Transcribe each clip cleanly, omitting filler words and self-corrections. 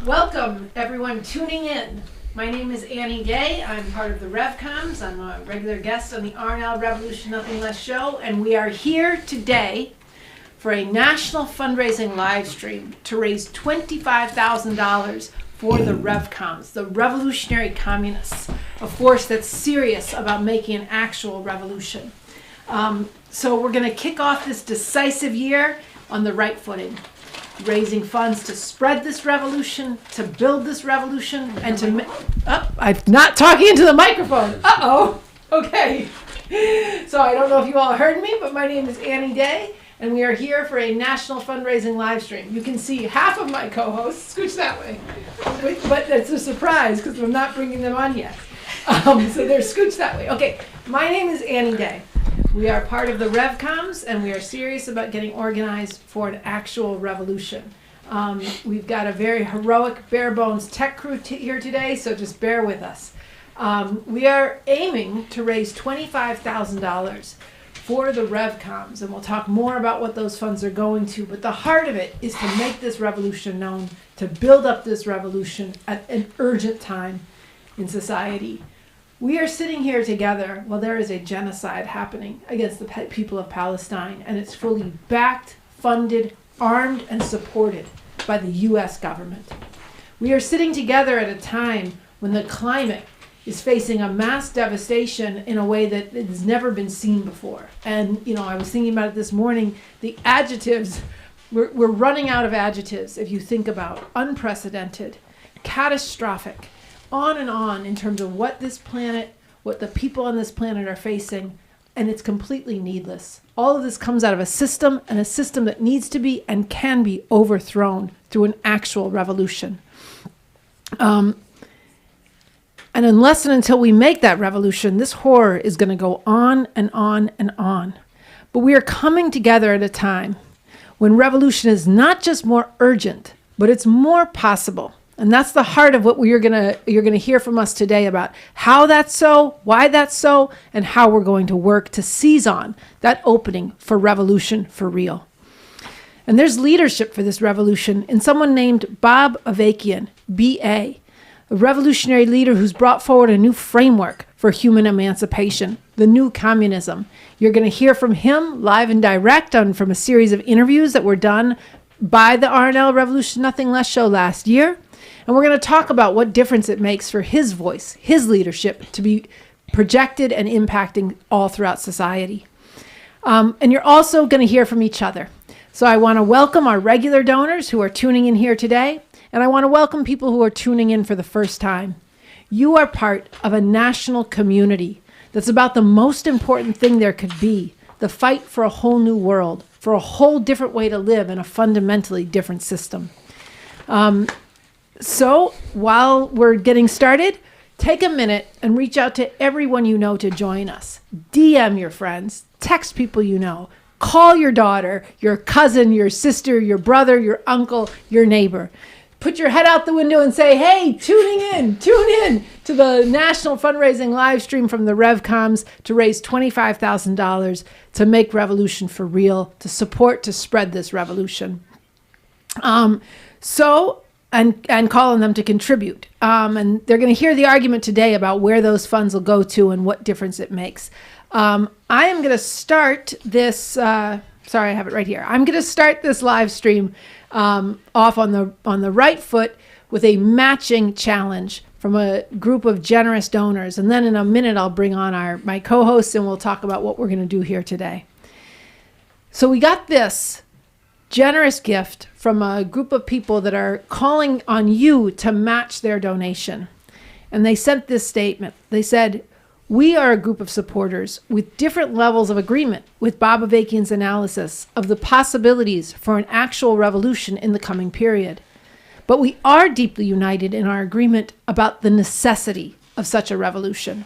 Welcome, everyone tuning in. My name is Annie Day. I'm part of the Revcoms. I'm a regular guest on the R&L Revolution Nothing Less show, and we are here today for a national fundraising live stream to raise $25,000 for the Revcoms, the revolutionary communists, a force that's serious about making an actual revolution. So we're going to kick off this decisive year on the right footing, raising funds to spread this revolution, to build this revolution, and to... I'm not talking into the microphone. Uh-oh. Okay. So I don't know if you all heard me, but my name is Annie Day, and we are here for a national fundraising live stream. You can see half of my co-hosts. Scooch that way. But it's a surprise because I'm not bringing them on yet. So they're scooched that way. Okay. My name is Annie Day. We are part of the Revcoms, and we are serious about getting organized for an actual revolution. We've got a very heroic, bare-bones tech crew here today, so just bear with us. We are aiming to raise $25,000 for the Revcoms, and we'll talk more about what those funds are going to, but the heart of it is to make this revolution known, to build up this revolution at an urgent time in society. We are sitting here together while there is a genocide happening against the people of Palestine, and it's fully backed, funded, armed, and supported by the U.S. government. We are sitting together at a time when the climate is facing a mass devastation in a way that has never been seen before. And, I was thinking about it this morning, the adjectives, we're running out of adjectives if you think about unprecedented, catastrophic, on and on in terms of what this planet, what the people on this planet are facing, and it's completely needless. All of this comes out of a system, and a system that needs to be and can be overthrown through an actual revolution. And unless and until we make that revolution, this horror is going to go on and on and on. But we are coming together at a time when revolution is not just more urgent, but it's more possible. And that's the heart of what you're gonna hear from us today about how that's so, why that's so, and how we're going to work to seize on that opening for revolution for real. And there's leadership for this revolution in someone named Bob Avakian, B.A., a revolutionary leader who's brought forward a new framework for human emancipation, the new communism. You're going to hear from him live and direct from a series of interviews that were done by the R&L Revolution Nothing Less show last year. And we're going to talk about what difference it makes for his voice, his leadership, to be projected and impacting all throughout society. And you're also going to hear from each other. So I want to welcome our regular donors who are tuning in here today. And I want to welcome people who are tuning in for the first time. You are part of a national community that's about the most important thing there could be, the fight for a whole new world, for a whole different way to live in a fundamentally different system. So while we're getting started, take a minute and reach out to everyone you know to join us. DM your friends, text people you know, call your daughter, your cousin, your sister, your brother, your uncle, your neighbor. Put your head out the window and say, hey, tune in to the national fundraising live stream from the Revcoms to raise $25,000 to make revolution for real, to spread this revolution. And calling them to contribute. And they're going to hear the argument today about where those funds will go to and what difference it makes. I am going to start this, sorry, I have it right here. I'm going to start this live stream off on the right foot with a matching challenge from a group of generous donors. And then in a minute, I'll bring on my co-hosts and we'll talk about what we're going to do here today. So we got this generous gift from a group of people that are calling on you to match their donation. And they sent this statement. They said, we are a group of supporters with different levels of agreement with Bob Avakian's analysis of the possibilities for an actual revolution in the coming period. But we are deeply united in our agreement about the necessity of such a revolution.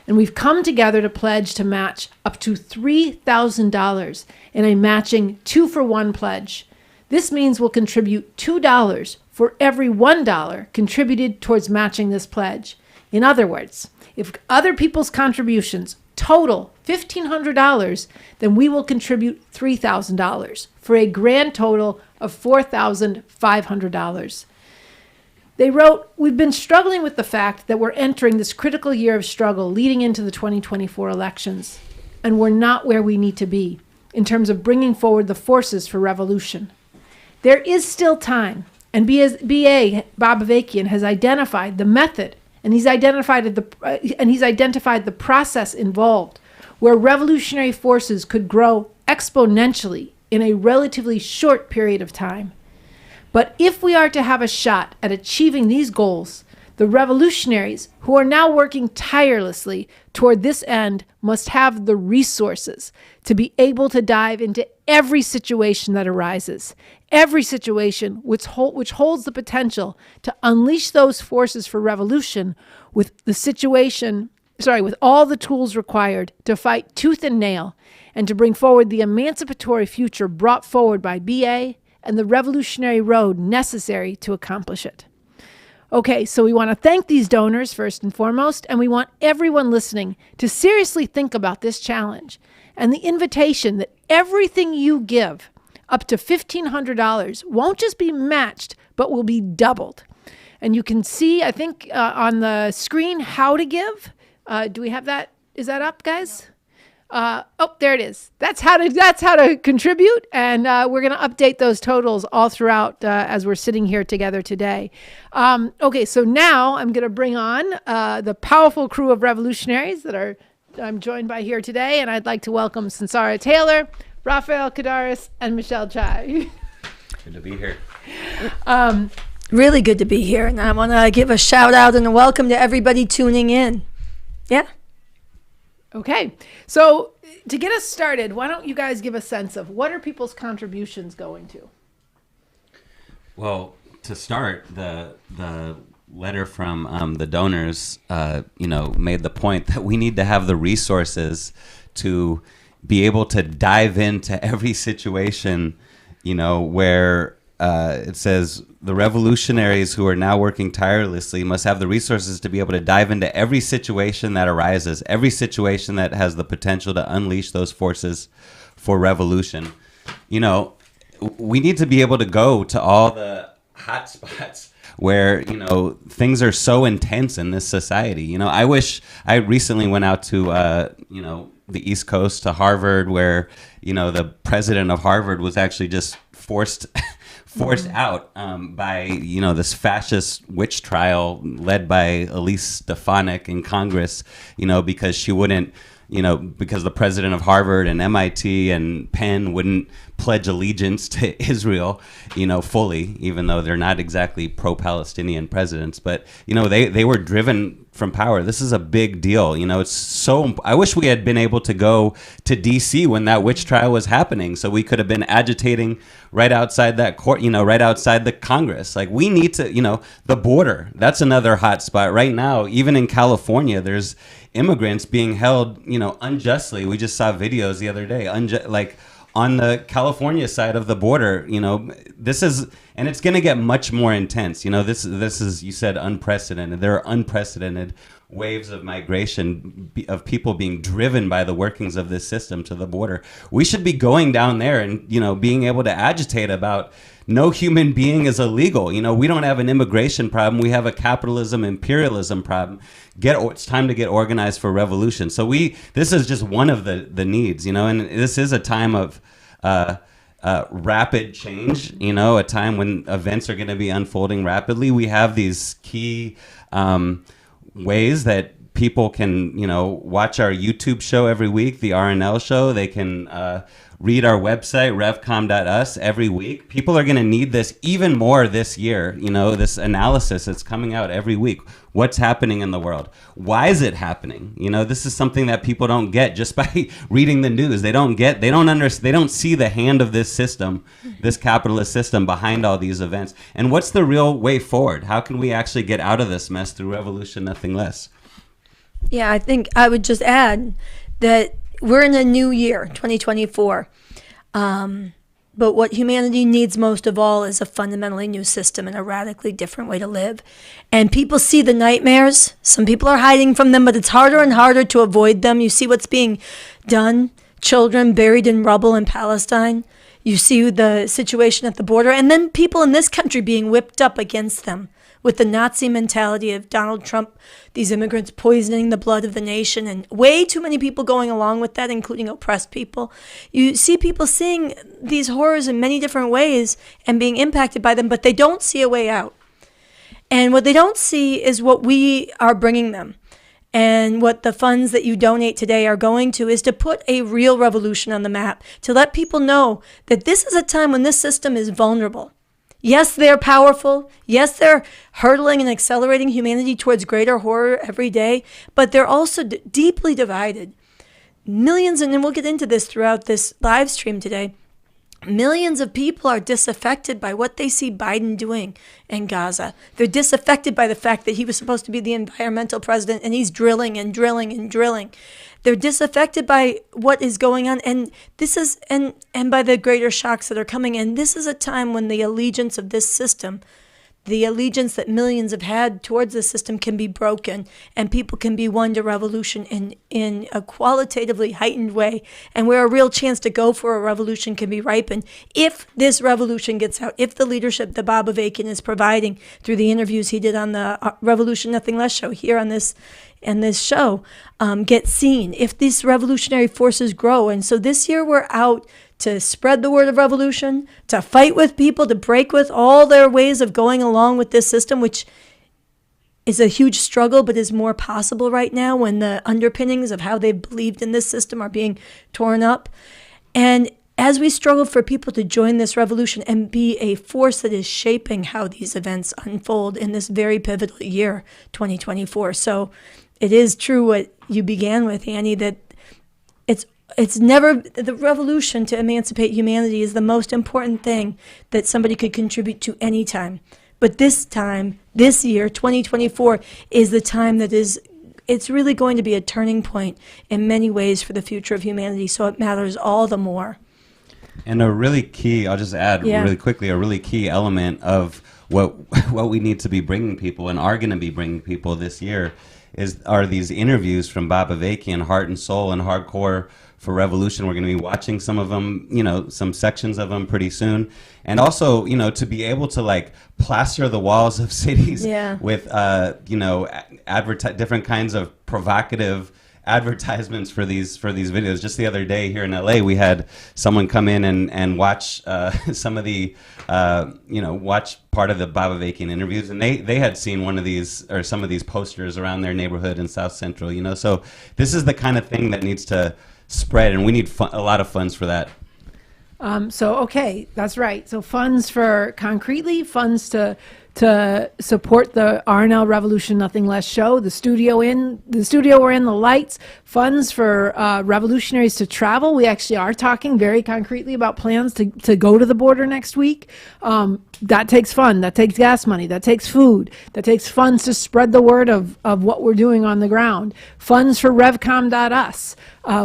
And we've come together to pledge to match up to $3,000 in a matching 2-for-1 pledge. This means we'll contribute $2 for every $1 contributed towards matching this pledge. In other words, if other people's contributions total $1,500, then we will contribute $3,000 for a grand total of $4,500. They wrote, "We've been struggling with the fact that we're entering this critical year of struggle leading into the 2024 elections, and we're not where we need to be in terms of bringing forward the forces for revolution. There is still time, and BA Bob Avakian has identified the method, and he's identified the process involved, where revolutionary forces could grow exponentially in a relatively short period of time. But if we are to have a shot at achieving these goals, the revolutionaries who are now working tirelessly toward this end must have the resources to be able to dive into every situation that arises, every situation which holds the potential to unleash those forces for revolution with all the tools required to fight tooth and nail and to bring forward the emancipatory future brought forward by BA and the revolutionary road necessary to accomplish it." Okay, so we want to thank these donors first and foremost, and we want everyone listening to seriously think about this challenge and the invitation that everything you give, up to $1,500, won't just be matched, but will be doubled. And you can see, I think, on the screen how to give. Do we have that? Is that up, guys? There it is. That's how to contribute, and we're going to update those totals all throughout as we're sitting here together today. Okay, so now I'm going to bring on the powerful crew of revolutionaries that I'm joined by here today, and I'd like to welcome Sansara Taylor, Rafael Kadaris, and Michelle Chai. Good to be here. Really good to be here, and I want to give a shout out and a welcome to everybody tuning in. Yeah. Okay, so to get us started, why don't you guys give a sense of what are people's contributions going to? Well, to start, the letter from the donors, made the point that we need to have the resources to be able to dive into every situation, where it says the revolutionaries who are now working tirelessly must have the resources to be able to dive into every situation that arises, every situation that has the potential to unleash those forces for revolution. We need to be able to go to all the hot spots where, things are so intense in this society. I wish I recently went out to, the East Coast to Harvard, where, the president of Harvard was actually just forced out by, this fascist witch trial led by Elise Stefanik in Congress, because she wouldn't, because the president of Harvard and MIT and Penn wouldn't pledge allegiance to Israel, fully, even though they're not exactly pro-Palestinian presidents. But, they were driven from power. This is a big deal. It's so, I wish we had been able to go to DC when that witch trial was happening, so we could have been agitating right outside that court, right outside the Congress. Like, we need to, the border, that's another hot spot right now. Even in California, there's immigrants being held, unjustly. We just saw videos the other day, on the California side of the border. This is, and it's going to get much more intense. This is, you said, unprecedented. There are unprecedented waves of migration, of people being driven by the workings of this system to the border. We should be going down there and, being able to agitate about no human being is illegal. We don't have an immigration problem. We have a capitalism, imperialism problem. It's time to get organized for revolution. So this is just one of the needs, and this is a time of rapid change, a time when events are going to be unfolding rapidly. We have these key ways that people can, watch our YouTube show every week, the RNL show. They can read our website, revcom.us, every week. People are going to need this even more this year, this analysis that's coming out every week. What's happening in the world? Why is it happening? This is something that people don't get just by reading the news. They don't see the hand of this system, this capitalist system behind all these events. And what's the real way forward? How can we actually get out of this mess through revolution, nothing less? Yeah, I think I would just add that we're in a new year, 2024. But what humanity needs most of all is a fundamentally new system and a radically different way to live. And people see the nightmares. Some people are hiding from them, but it's harder and harder to avoid them. You see what's being done. Children buried in rubble in Palestine. You see the situation at the border. And then people in this country being whipped up against them with the Nazi mentality of Donald Trump, these immigrants poisoning the blood of the nation, and way too many people going along with that, including oppressed people. You see people seeing these horrors in many different ways and being impacted by them, but they don't see a way out. And what they don't see is what we are bringing them. And what the funds that you donate today are going to is to put a real revolution on the map, to let people know that this is a time when this system is vulnerable. Yes, they're powerful. Yes, they're hurtling and accelerating humanity towards greater horror every day, but they're also deeply divided. Millions, and we'll get into this throughout this live stream today, millions of people are disaffected by what they see Biden doing in Gaza. They're disaffected by the fact that he was supposed to be the environmental president and he's drilling and drilling and drilling. They're disaffected by what is going on, and this is and by the greater shocks that are coming. And this is a time when the allegiance of this system, the allegiance that millions have had towards the system, can be broken, and people can be won to revolution in a qualitatively heightened way, and where a real chance to go for a revolution can be ripened if this revolution gets out, if the leadership that Bob Avakian is providing through the interviews he did on the Revolution Nothing Less show here on this show gets seen, if these revolutionary forces grow. And so this year we're out to spread the word of revolution, to fight with people, to break with all their ways of going along with this system, which is a huge struggle, but is more possible right now when the underpinnings of how they've believed in this system are being torn up. And as we struggle for people to join this revolution and be a force that is shaping how these events unfold in this very pivotal year, 2024. So it is true what you began with, Annie, that it's never, the revolution to emancipate humanity is the most important thing that somebody could contribute to any time. But this time, this year, 2024, is the time that it's really going to be a turning point in many ways for the future of humanity. So it matters all the more. And a really key, I'll just add really quickly, a really key element of what we need to be bringing people and are going to be bringing people this year are these interviews from Bob Avakian, Heart and Soul and Hardcore for Revolution. We're going to be watching some of them, some sections of them pretty soon. And also, to be able to like plaster the walls of cities with, different kinds of provocative advertisements for these videos. Just the other day here in LA, we had someone come in and watch some of the watch part of the Bob Avakian interviews, and they had seen one of these or some of these posters around their neighborhood in South Central. So this is the kind of thing that needs to spread, and we need a lot of funds for that. Okay, that's right. So funds for concretely, funds to support the RNL Revolution Nothing Less show, the studio we're in, the lights, funds for revolutionaries to travel. We actually are talking very concretely about plans to go to the border next week. That takes fun, that takes gas money, that takes food, that takes funds to spread the word of what we're doing on the ground. Funds for revcom.us,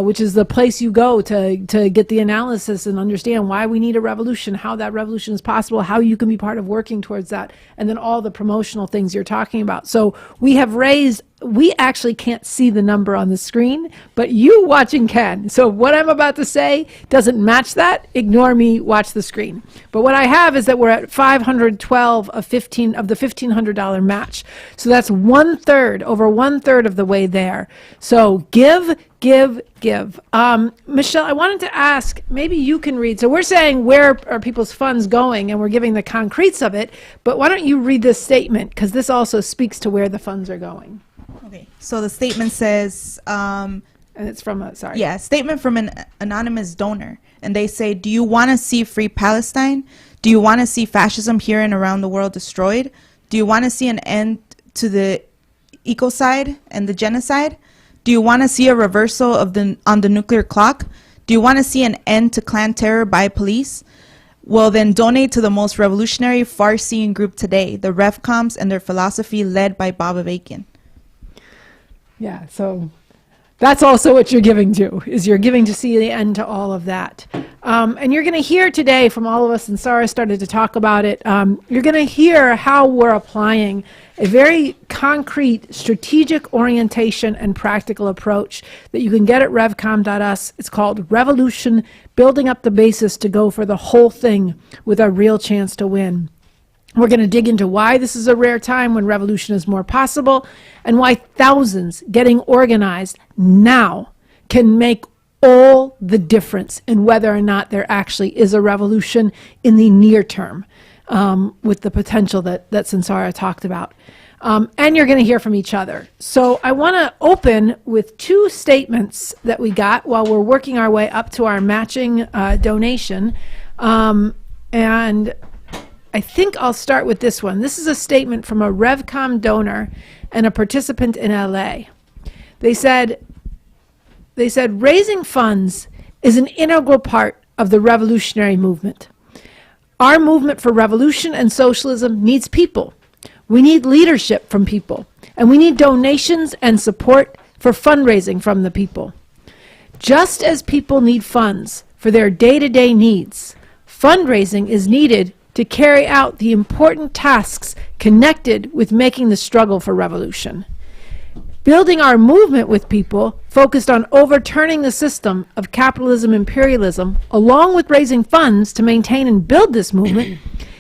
which is the place you go to get the analysis and understand why we need a revolution, how that revolution is possible, how you can be part of working towards that, and then all the promotional things you're talking about. So we have raised, we actually can't see the number on the screen, but you watching can. So what I'm about to say doesn't match that. Ignore me, watch the screen. But what I have is that we're at 512 of the $1,500 match. So that's over one third of the way there. So give. Michelle, I wanted to ask, maybe you can read. So we're saying where are people's funds going, and we're giving the concretes of it, but why don't you read this statement, because this also speaks to where the funds are going. Okay, so the statement says, and it's from statement from an anonymous donor, and they say, do you want to see free Palestine? Do you want to see fascism here and around the world destroyed? Do you want to see an end to the ecocide and the genocide? Do you want to see a reversal on the nuclear clock? Do you want to see an end to clan terror by police? Well, then donate to the most revolutionary, far-seeing group today, the Revcoms and their philosophy led by Bob Avakian. Yeah, so that's also what you're giving to, is you're giving to see the end to all of that. And you're going to hear today from all of us, and Sarah started to talk about it, you're going to hear how we're applying a very concrete strategic orientation and practical approach that you can get at revcom.us. It's called Revolution, Building Up the Basis to Go for the Whole Thing with a Real Chance to Win. We're going to dig into why this is a rare time when revolution is more possible, and why thousands getting organized now can make all the difference in whether or not there actually is a revolution in the near term, with the potential that Sansara talked about. And you're going to hear from each other. So I want to open with two statements that we got while we're working our way up to our matching donation. And I think I'll start with this one. This is a statement from a Revcom donor and a participant in LA. They said, raising funds is an integral part of the revolutionary movement. Our movement for revolution and socialism needs people. We need leadership from people, and we need donations and support for fundraising from the people. Just as people need funds for their day-to-day needs, fundraising is needed to carry out the important tasks connected with making the struggle for revolution. Building our movement with people focused on overturning the system of capitalism imperialism, along with raising funds to maintain and build this movement,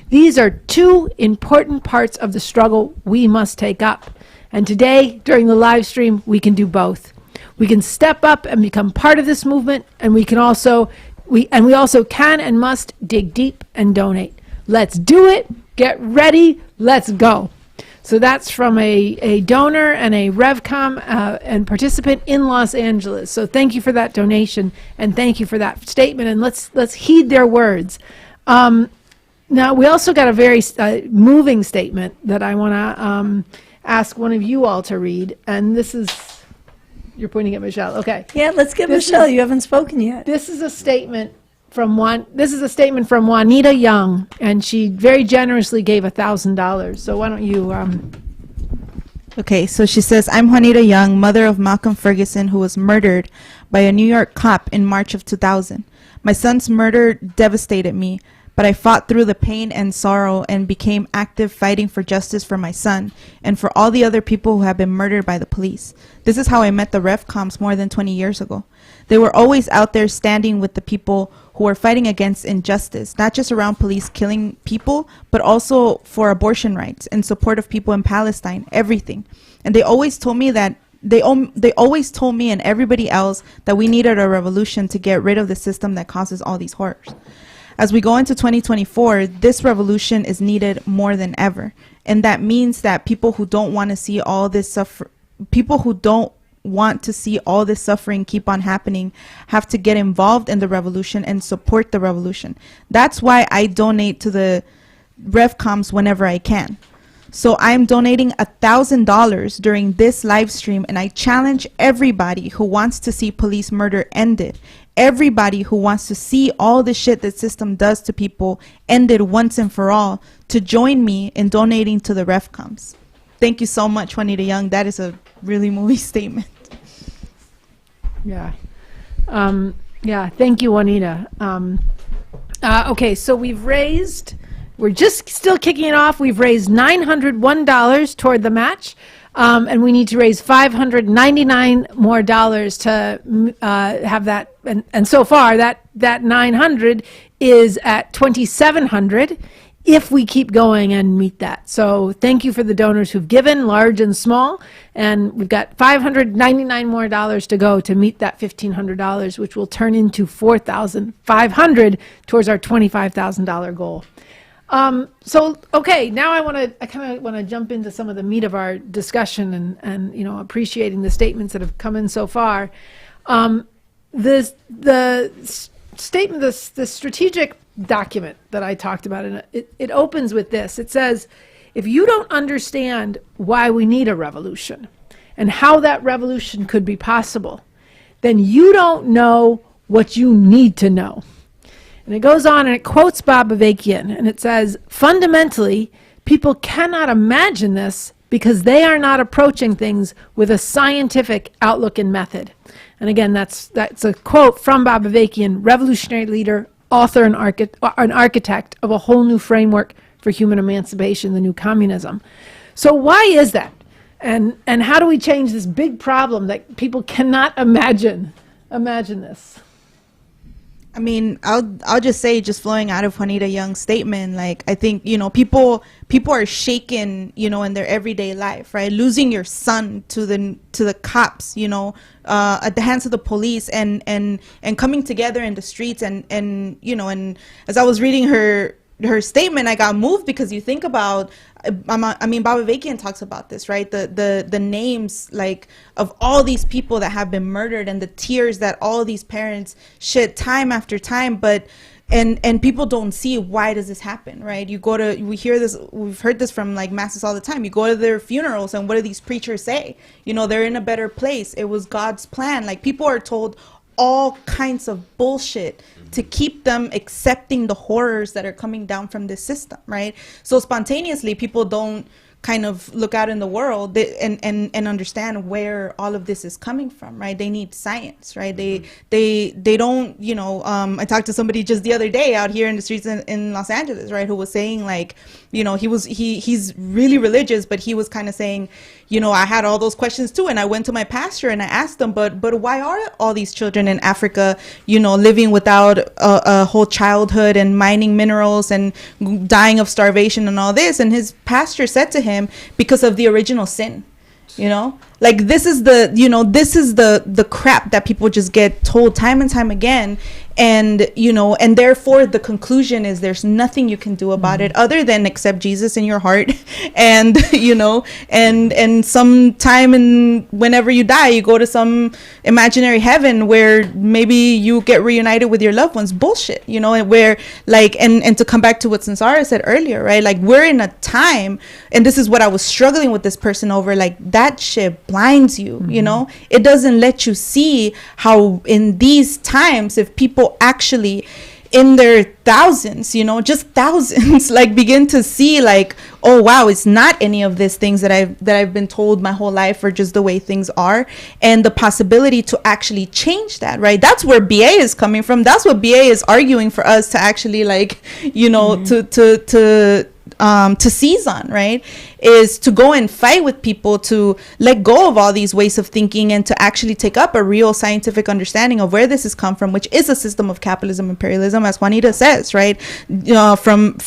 these are two important parts of the struggle we must take up. And today, during the live stream, we can do both. We can step up and become part of this movement, and we also can and must dig deep and donate. Let's do it. Get ready. Let's go. So that's from a donor and a Revcom and participant in Los Angeles. So thank you for that donation, and thank you for that statement. And let's heed their words. Now, we also got a very moving statement that I want to ask one of you all to read. And this is, you're pointing at Michelle. Okay. Yeah, let's get Michelle. You haven't spoken yet. This is a statement from Juanita Young, and she very generously gave $1,000. So why don't you? Okay, so she says, I'm Juanita Young, mother of Malcolm Ferguson, who was murdered by a New York cop in March of 2000. My son's murder devastated me, but I fought through the pain and sorrow and became active fighting for justice for my son and for all the other people who have been murdered by the police. This is how I met the Revcoms more than 20 years ago. They were always out there standing with the people who were fighting against injustice, not just around police killing people, but also for abortion rights, in support of people in Palestine, everything. And they always told me that they always told me and everybody else that we needed a revolution to get rid of the system that causes all these horrors. As we go into 2024, this revolution is needed more than ever. And that means that people who don't want to see all this suffering keep on happening have to get involved in the revolution and support the revolution. That's why I donate to the Revcoms whenever I can. So I'm donating $1,000 during this live stream, and I challenge everybody who wants to see police murder ended, everybody who wants to see all the shit that system does to people ended once and for all, to join me in donating to the Revcoms. Thank you so much, Juanita Young. That is a really moving statement. Yeah. Thank you, Juanita. Okay, so we're just still kicking it off. We've raised $901 toward the match, and we need to raise $599 more to have that. And so far, that 900 is at 2,700 if we keep going and meet that. So thank you for the donors who've given, large and small. And we've got $599 more to go to meet that $1,500, which will turn into $4,500 towards our $25,000 goal. Okay, now I kind of want to jump into some of the meat of our discussion and appreciating the statements that have come in so far. The statement, the strategic document that I talked about, and it opens with this. It says, if you don't understand why we need a revolution and how that revolution could be possible, then you don't know what you need to know. And it goes on and it quotes Bob Avakian, and it says, fundamentally, people cannot imagine this because they are not approaching things with a scientific outlook and method. And again, that's a quote from Bob Avakian, revolutionary leader, author and architect of a whole new framework for human emancipation, the new communism. So why is that? And how do we change this big problem that people cannot imagine this? I mean, I'll just say, just flowing out of Juanita Young's statement, like, I think, people are shaken, in their everyday life, right? Losing your son to the cops, at the hands of the police, and coming together in the streets, and as I was reading her statement, I got moved, because you think about, Bob Avakian talks about this, right? The names, like, of all these people that have been murdered, and the tears that all these parents shed time after time, but and people don't see, why does this happen, right? We've heard this from, like, masses all the time. You go to their funerals, and what do these preachers say? They're in a better place. It was God's plan. Like, people are told all kinds of bullshit to keep them accepting the horrors that are coming down from this system, right? So spontaneously, people don't kind of look out in the world and understand where all of this is coming from, right? They need science, right? They don't, I talked to somebody just the other day out here in the streets in Los Angeles, right, who was saying, like, he's really religious, but he was kind of saying, I had all those questions too, and I went to my pastor and I asked him, but why are all these children in Africa, living without a whole childhood, and mining minerals, and dying of starvation and all this? And his pastor said to him, because of the original sin. Like, this is the crap that people just get told time and time again, and and therefore the conclusion is there's nothing you can do about it other than accept Jesus in your heart, and and sometime whenever you die, you go to some imaginary heaven where maybe you get reunited with your loved ones. Bullshit, and where, like, and to come back to what Sansara said earlier, right? Like, we're in a time, and this is what I was struggling with this person over, like, that shit blinds you, it doesn't let you see how in these times, if people actually in their thousands, just thousands, like, begin to see, like, oh wow, it's not any of these things that I've been told my whole life are just the way things are, and the possibility to actually change that, right? That's where BA is coming from. That's what BA is arguing for us to actually, like, to seize on, right? Is to go and fight with people to let go of all these ways of thinking, and to actually take up a real scientific understanding of where this has come from, which is a system of capitalism, imperialism, as Juanita says, right? From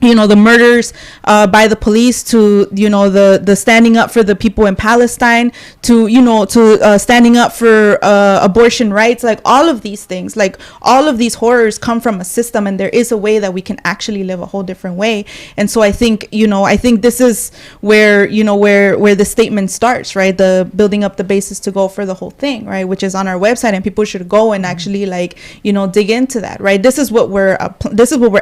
the murders by the police, to the standing up for the people in Palestine, to standing up for abortion rights. Like, all of these things, like, all of these horrors come from a system, and there is a way that we can actually live a whole different way. And so I think this is where where the statement starts, right? The building up the basis to go for the whole thing, right? Which is on our website, and people should go and actually, like, dig into that, right? This is what we're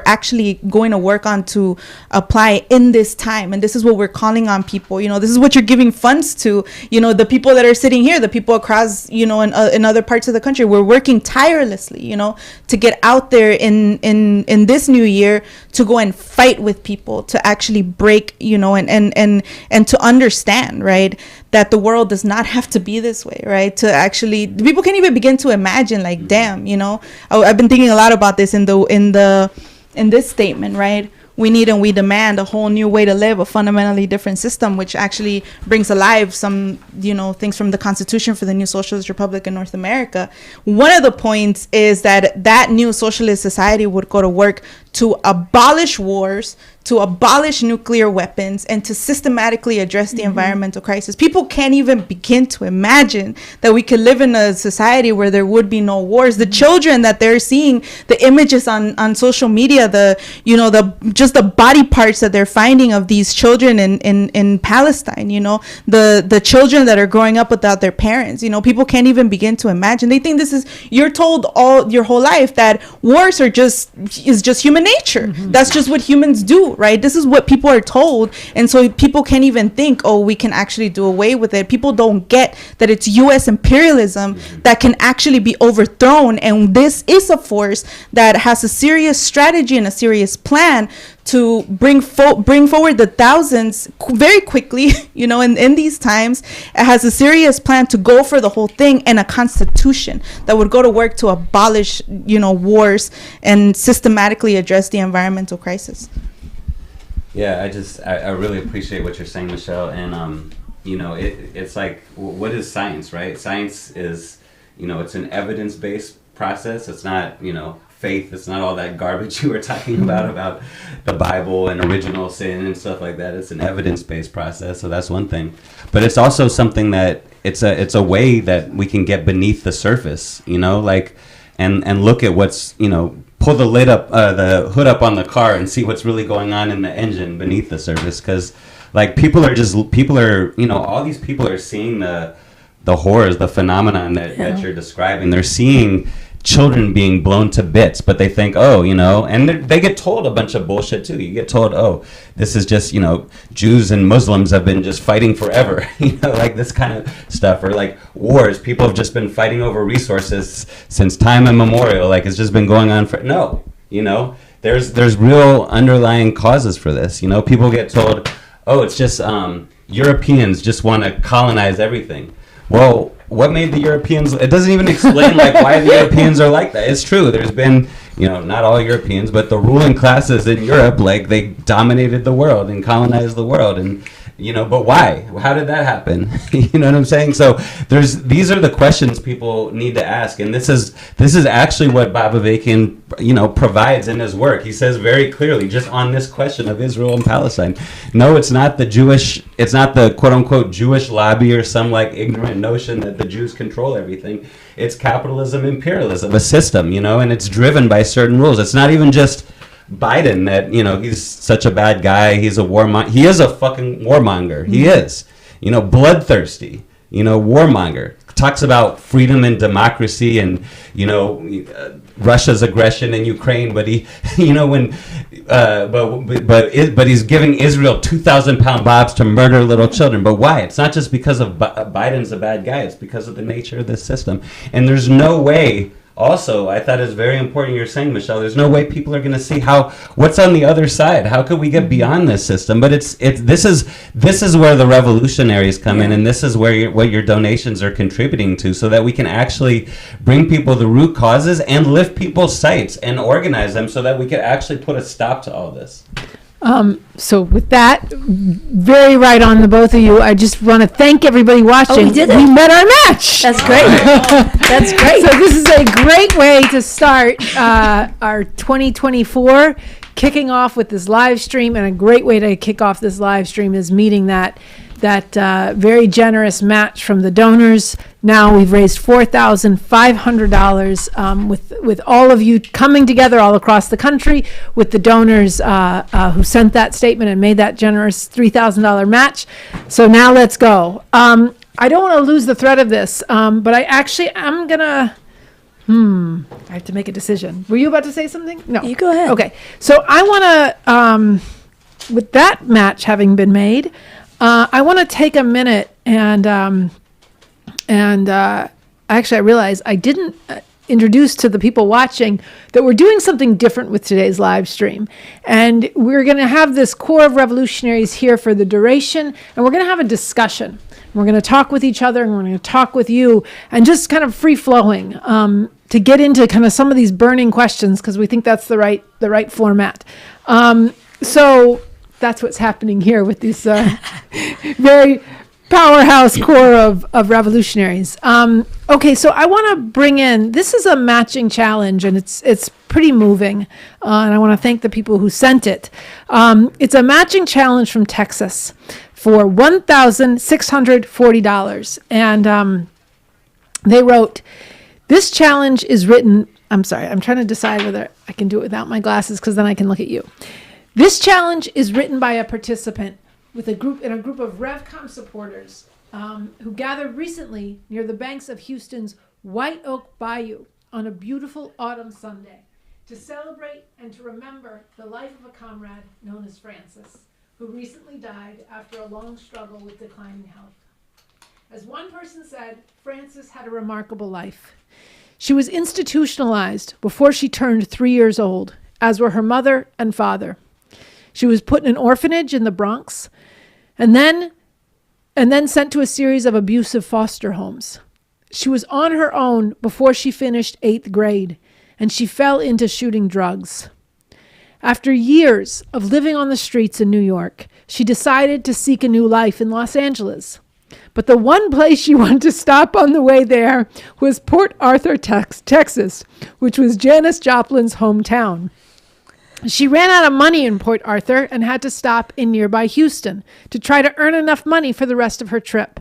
actually going to work on to apply in this time, and this is what we're calling on people. This is what you're giving funds to, the people that are sitting here, the people across, in other parts of the country. We're working tirelessly, to get out there in this new year, to go and fight with people, to actually break, and to understand, right, that the world does not have to be this way, right? To actually, people can't even begin to imagine, like, damn, I've been thinking a lot about this in this statement, right? We need and we demand a whole new way to live, a fundamentally different system, which actually brings alive some, things from the Constitution for the new socialist republic in North America. One of the points is that new socialist society would go to work to abolish wars, to abolish nuclear weapons, and to systematically address the environmental crisis. People can't even begin to imagine that we could live in a society where there would be no wars. The children that they're seeing, the images on social media, just the body parts that they're finding of these children in Palestine, the children that are growing up without their parents, people can't even begin to imagine. They think you're told all your whole life that wars is just human nature. That's just what humans do, right? This is what people are told, and so people can't even think, oh, we can actually do away with it. People don't get that it's U.S. imperialism that can actually be overthrown, and this is a force that has a serious strategy and a serious plan to bring forward the thousands very quickly, in these times. It has a serious plan to go for the whole thing, and a constitution that would go to work to abolish, wars and systematically address the environmental crisis. Yeah, I really appreciate what you're saying, Michelle. And, it's like, what is science, right? Science is, it's an evidence-based process. It's not, faith. It's not all that garbage you were talking about the Bible and original sin and stuff like that. It's an evidence-based process, so that's one thing. But it's also something that it's a way that we can get beneath the surface, and look at what's, pull the lid up, the hood up on the car and see what's really going on in the engine beneath the surface. Because people are, all these people are seeing the horrors, the phenomenon that you're describing. They're seeing children being blown to bits, but they think, and they get told a bunch of bullshit too. You get told, this is just, Jews and Muslims have been just fighting forever, this kind of stuff, or wars. People have just been fighting over resources since time immemorial. It's just been going on there's real underlying causes for this. People get told, it's just Europeans just want to colonize everything. Well, what made the Europeans? It doesn't even explain why the Europeans are like that. It's true. There's been, not all Europeans, but the ruling classes in Europe, they dominated the world and colonized the world, and but why? How did that happen? You know what I'm saying? So these are the questions people need to ask, and this is actually what Bob Avakian provides in his work. He says very clearly, just on this question of Israel and Palestine, no, it's not the quote unquote Jewish lobby or some ignorant notion that the Jews control everything. It's capitalism, imperialism, a system, and it's driven by certain rules. It's not even just Biden that he's such a bad guy. He's a warmonger. He is a fucking warmonger. He is, bloodthirsty. Warmonger. Talks about freedom and democracy and Russia's aggression in Ukraine, but he but he's giving Israel 2,000-pound bobs to murder little children. But why? It's not just because of Biden's a bad guy. It's because of the nature of this system. And there's no way. Also, I thought it's very important you're saying, Michelle, there's no way people are going to see what's on the other side. How could we get beyond this system? But this is where the revolutionaries come in, and this is where what your donations are contributing to, so that we can actually bring people the root causes and lift people's sights and organize them so that we can actually put a stop to all this. So with that, very right on the both of you. I just want to thank everybody watching. We did it. We met our match. That's great. That's great. So this is a great way to start our 2024, kicking off with this live stream, and a great way to kick off this live stream is meeting that very generous match from the donors. Now we've raised $4,500 with all of you coming together all across the country, with the donors who sent that statement and made that generous $3,000 match. So now let's go. I don't want to lose the thread of this, but I'm gonna. I have to make a decision. Were you about to say something? No. You go ahead. Okay. So I want to, with that match having been made, I want to take a minute and actually I realized I didn't introduce to the people watching that we're doing something different with today's live stream. And we're going to have this core of revolutionaries here for the duration, and we're going to have a discussion. We're going to talk with each other, and we're going to talk with you, and just kind of free flowing to get into kind of some of these burning questions, because we think that's the right format. So that's what's happening here with this very powerhouse core of revolutionaries. Okay, so I want to bring in, this is a matching challenge, and it's pretty moving, and I want to thank the people who sent it. It's a matching challenge from Texas for $1,640, and they wrote, this challenge is written, I'm sorry, I'm trying to decide whether I can do it without my glasses, because then I can look at you. This challenge is written by a participant in a group of Revcom supporters who gathered recently near the banks of Houston's White Oak Bayou on a beautiful autumn Sunday to celebrate and to remember the life of a comrade known as Francis, who recently died after a long struggle with declining health. As one person said, Francis had a remarkable life. She was institutionalized before she turned 3 years old, as were her mother and father. She was put in an orphanage in the Bronx and then sent to a series of abusive foster homes. She was on her own before she finished 8th grade, and she fell into shooting drugs. After years of living on the streets in New York, she decided to seek a new life in Los Angeles. But the one place she wanted to stop on the way there was Port Arthur, Texas, which was Janis Joplin's hometown. She ran out of money in Port Arthur and had to stop in nearby Houston to try to earn enough money for the rest of her trip.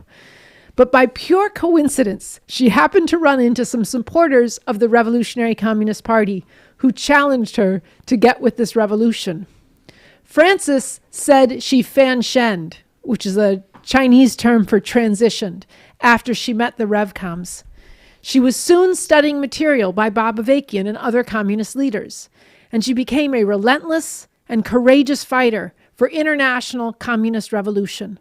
But by pure coincidence, she happened to run into some supporters of the Revolutionary Communist Party who challenged her to get with this revolution. Frances said she fanshened, which is a Chinese term for transitioned, after she met the Revcoms. She was soon studying material by Bob Avakian and other communist leaders, and she became a relentless and courageous fighter for international communist revolution.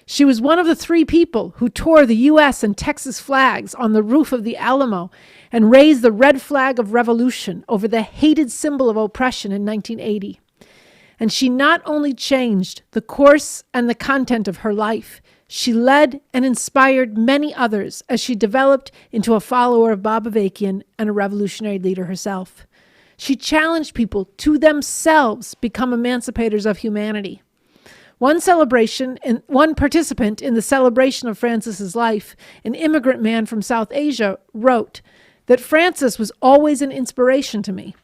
She was one of the 3 people who tore the U.S. and Texas flags on the roof of the Alamo and raised the red flag of revolution over the hated symbol of oppression in 1980. And she not only changed the course and the content of her life, she led and inspired many others as she developed into a follower of Bob Avakian and a revolutionary leader herself. She challenged people to themselves become emancipators of humanity. One participant in the celebration of Frances's life, an immigrant man from South Asia, wrote that Frances was always an inspiration to me.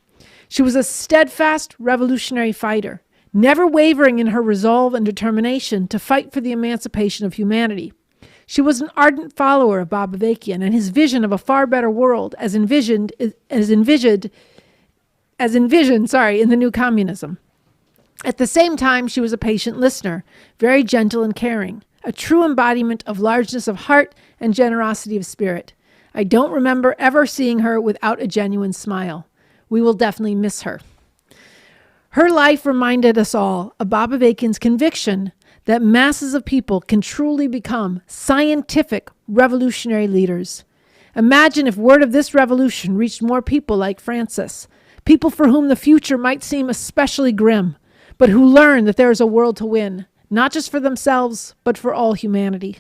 She was a steadfast revolutionary fighter, never wavering in her resolve and determination to fight for the emancipation of humanity. She was an ardent follower of Bob Avakian and his vision of a far better world as envisioned in the new communism. At the same time, she was a patient listener, very gentle and caring, a true embodiment of largeness of heart and generosity of spirit. I don't remember ever seeing her without a genuine smile. We will definitely miss her. Her life reminded us all of Bob Avakian's conviction that masses of people can truly become scientific revolutionary leaders. Imagine if word of this revolution reached more people like Frances, people for whom the future might seem especially grim, but who learn that there is a world to win, not just for themselves, but for all humanity.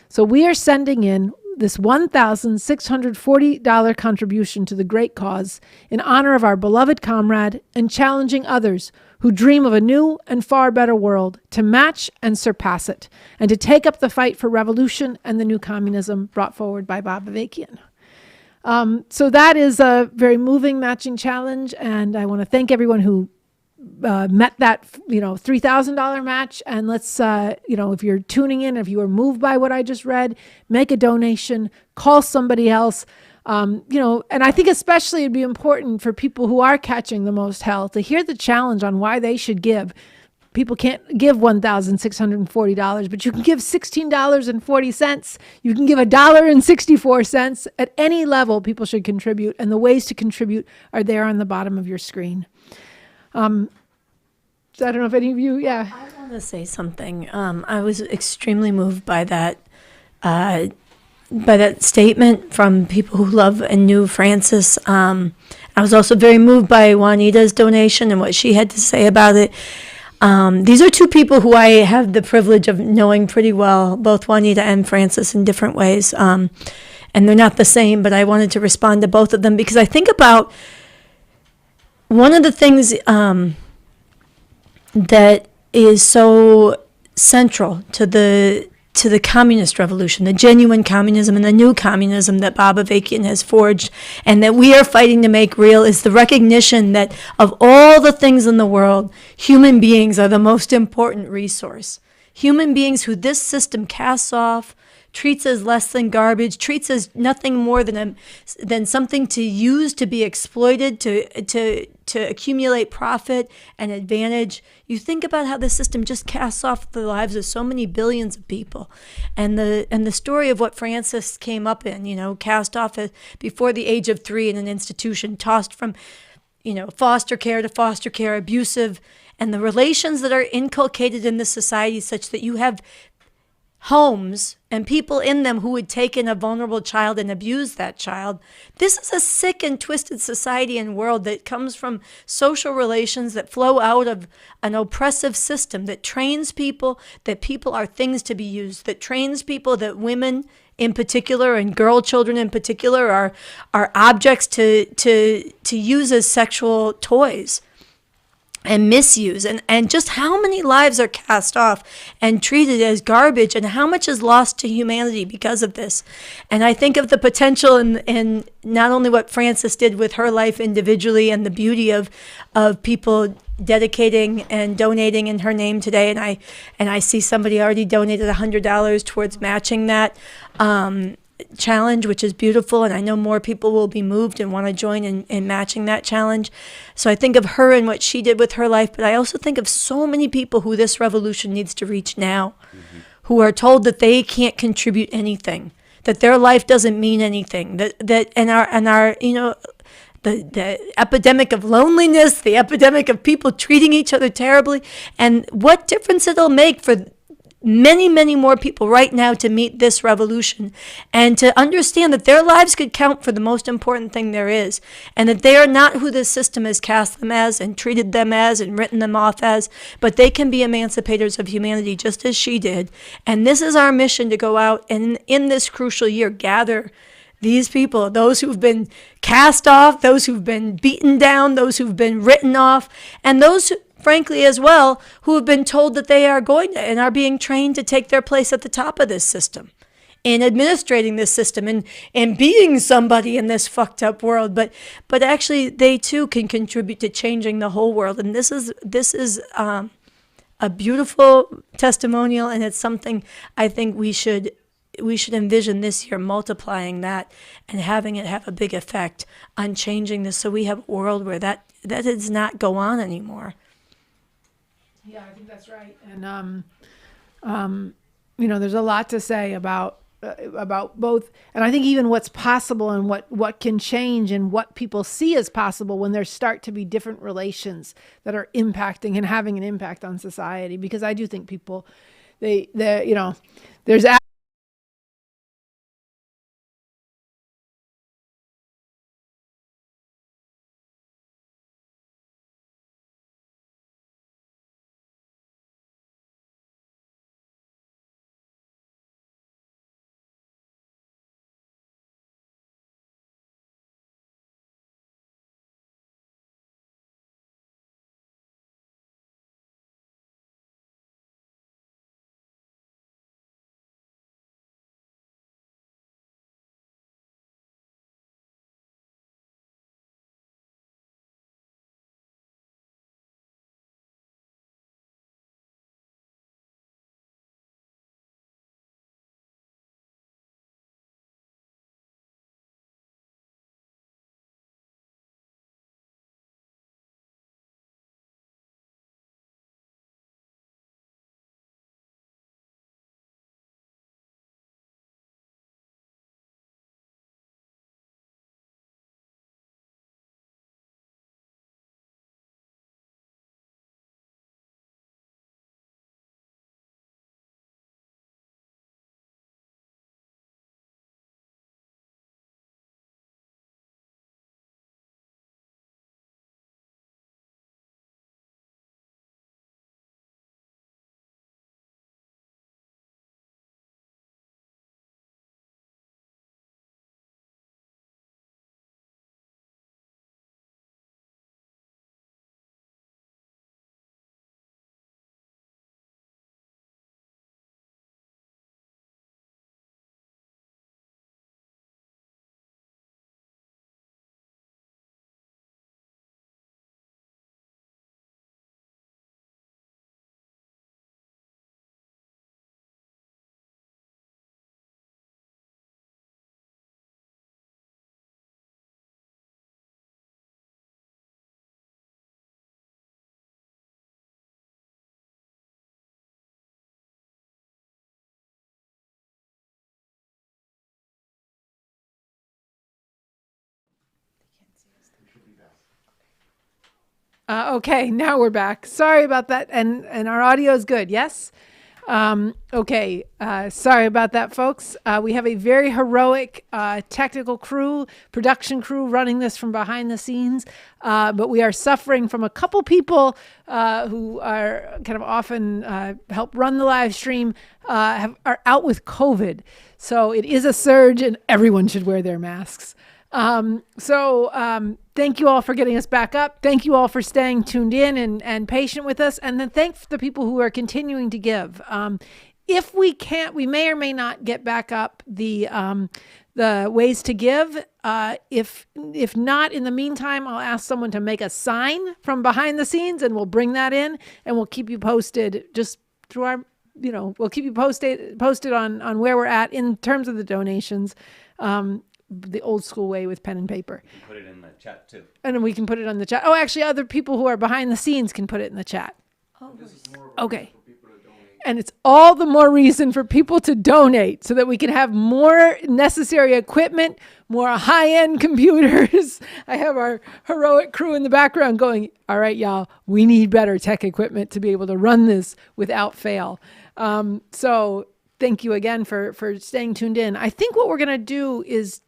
So we are sending in this $1,640 contribution to the great cause in honor of our beloved comrade and challenging others who dream of a new and far better world to match and surpass it, and to take up the fight for revolution and the new communism brought forward by Bob Avakian. So that is a very moving matching challenge, and I want to thank everyone who met that, $3,000 match. And let's, if you're tuning in, if you were moved by what I just read, make a donation, call somebody else. And I think especially it'd be important for people who are catching the most hell to hear the challenge on why they should give. People can't give $1,640, but you can give $16.40. You can give $1.64. At any level, people should contribute, and the ways to contribute are there on the bottom of your screen. So I don't know if any of you, yeah. I want to say something. I was extremely moved by that statement from people who love and knew Frances. I was also very moved by Juanita's donation and what she had to say about it. These are 2 people who I have the privilege of knowing pretty well, both Juanita and Frances, in different ways. And they're not the same, but I wanted to respond to both of them because I think about one of the things that is so central to the communist revolution, the genuine communism and the new communism that Bob Avakian has forged and that we are fighting to make real, is the recognition that of all the things in the world, human beings are the most important resource. Human beings who this system casts off, treats as less than garbage, treats as nothing more than something to use, to be exploited, to accumulate profit and advantage. You think about how the system just casts off the lives of so many billions of people, and the story of what Frances came up in, cast off before the age of 3 in an institution, tossed from, foster care to foster care, abusive, and the relations that are inculcated in this society such that you have homes and people in them who would take in a vulnerable child and abuse that child. This is a sick and twisted society and world that comes from social relations that flow out of an oppressive system that trains people that people are things to be used, that trains people that women in particular and girl children in particular are objects to use as sexual toys. and misuse, and just how many lives are cast off and treated as garbage, and how much is lost to humanity because of this. And I think of the potential in not only what Frances did with her life individually and the beauty of people dedicating and donating in her name today, and I see somebody already donated $100 towards matching that challenge, which is beautiful, and I know more people will be moved and want to join in matching that challenge. So I think of her and what she did with her life, but I also think of so many people who this revolution needs to reach now, who are told that they can't contribute anything, that their life doesn't mean anything, that and our the epidemic of loneliness, the epidemic of people treating each other terribly, and what difference it'll make for many, many more people right now to meet this revolution and to understand that their lives could count for the most important thing there is, and that they are not who this system has cast them as and treated them as and written them off as, but they can be emancipators of humanity just as she did. And this is our mission, to go out and in this crucial year gather these people, those who've been cast off, those who've been beaten down, those who've been written off, and those frankly, as well, who have been told that they are going to and are being trained to take their place at the top of this system, in administrating this system and being somebody in this fucked up world. But actually, they too can contribute to changing the whole world. And this is a beautiful testimonial, and it's something I think we should envision this year multiplying that and having it have a big effect on changing this, so we have a world where that does not go on anymore. Yeah, I think that's right. And, there's a lot to say about both. And I think even what's possible and what can change and what people see as possible when there start to be different relations that are impacting and having an impact on society. Because I do think people, there's okay, now we're back. Sorry about that. And our audio is good, yes? Okay, sorry about that, folks. We have a very heroic technical crew, production crew running this from behind the scenes, but we are suffering from a couple people who are kind of often help run the live stream, are out with COVID. So it is a surge, and everyone should wear their masks. Thank you all for getting us back up. Thank you all for staying tuned in and patient with us. And then thank the people who are continuing to give. If we can't, we may or may not get back up the ways to give. If not, in the meantime, I'll ask someone to make a sign from behind the scenes, and we'll bring that in, and we'll keep you posted just through our, we'll keep you posted on where we're at in terms of the donations, the old school way with pen and paper. You can put it in the chat too. And then we can put it on the chat. Oh, actually, other people who are behind the scenes can put it in the chat. Okay. And it's all the more reason for people to donate so that we can have more necessary equipment, more high-end computers. I have our heroic crew in the background going, all right, y'all, we need better tech equipment to be able to run this without fail. So thank you again for staying tuned in. I think what we're going to do is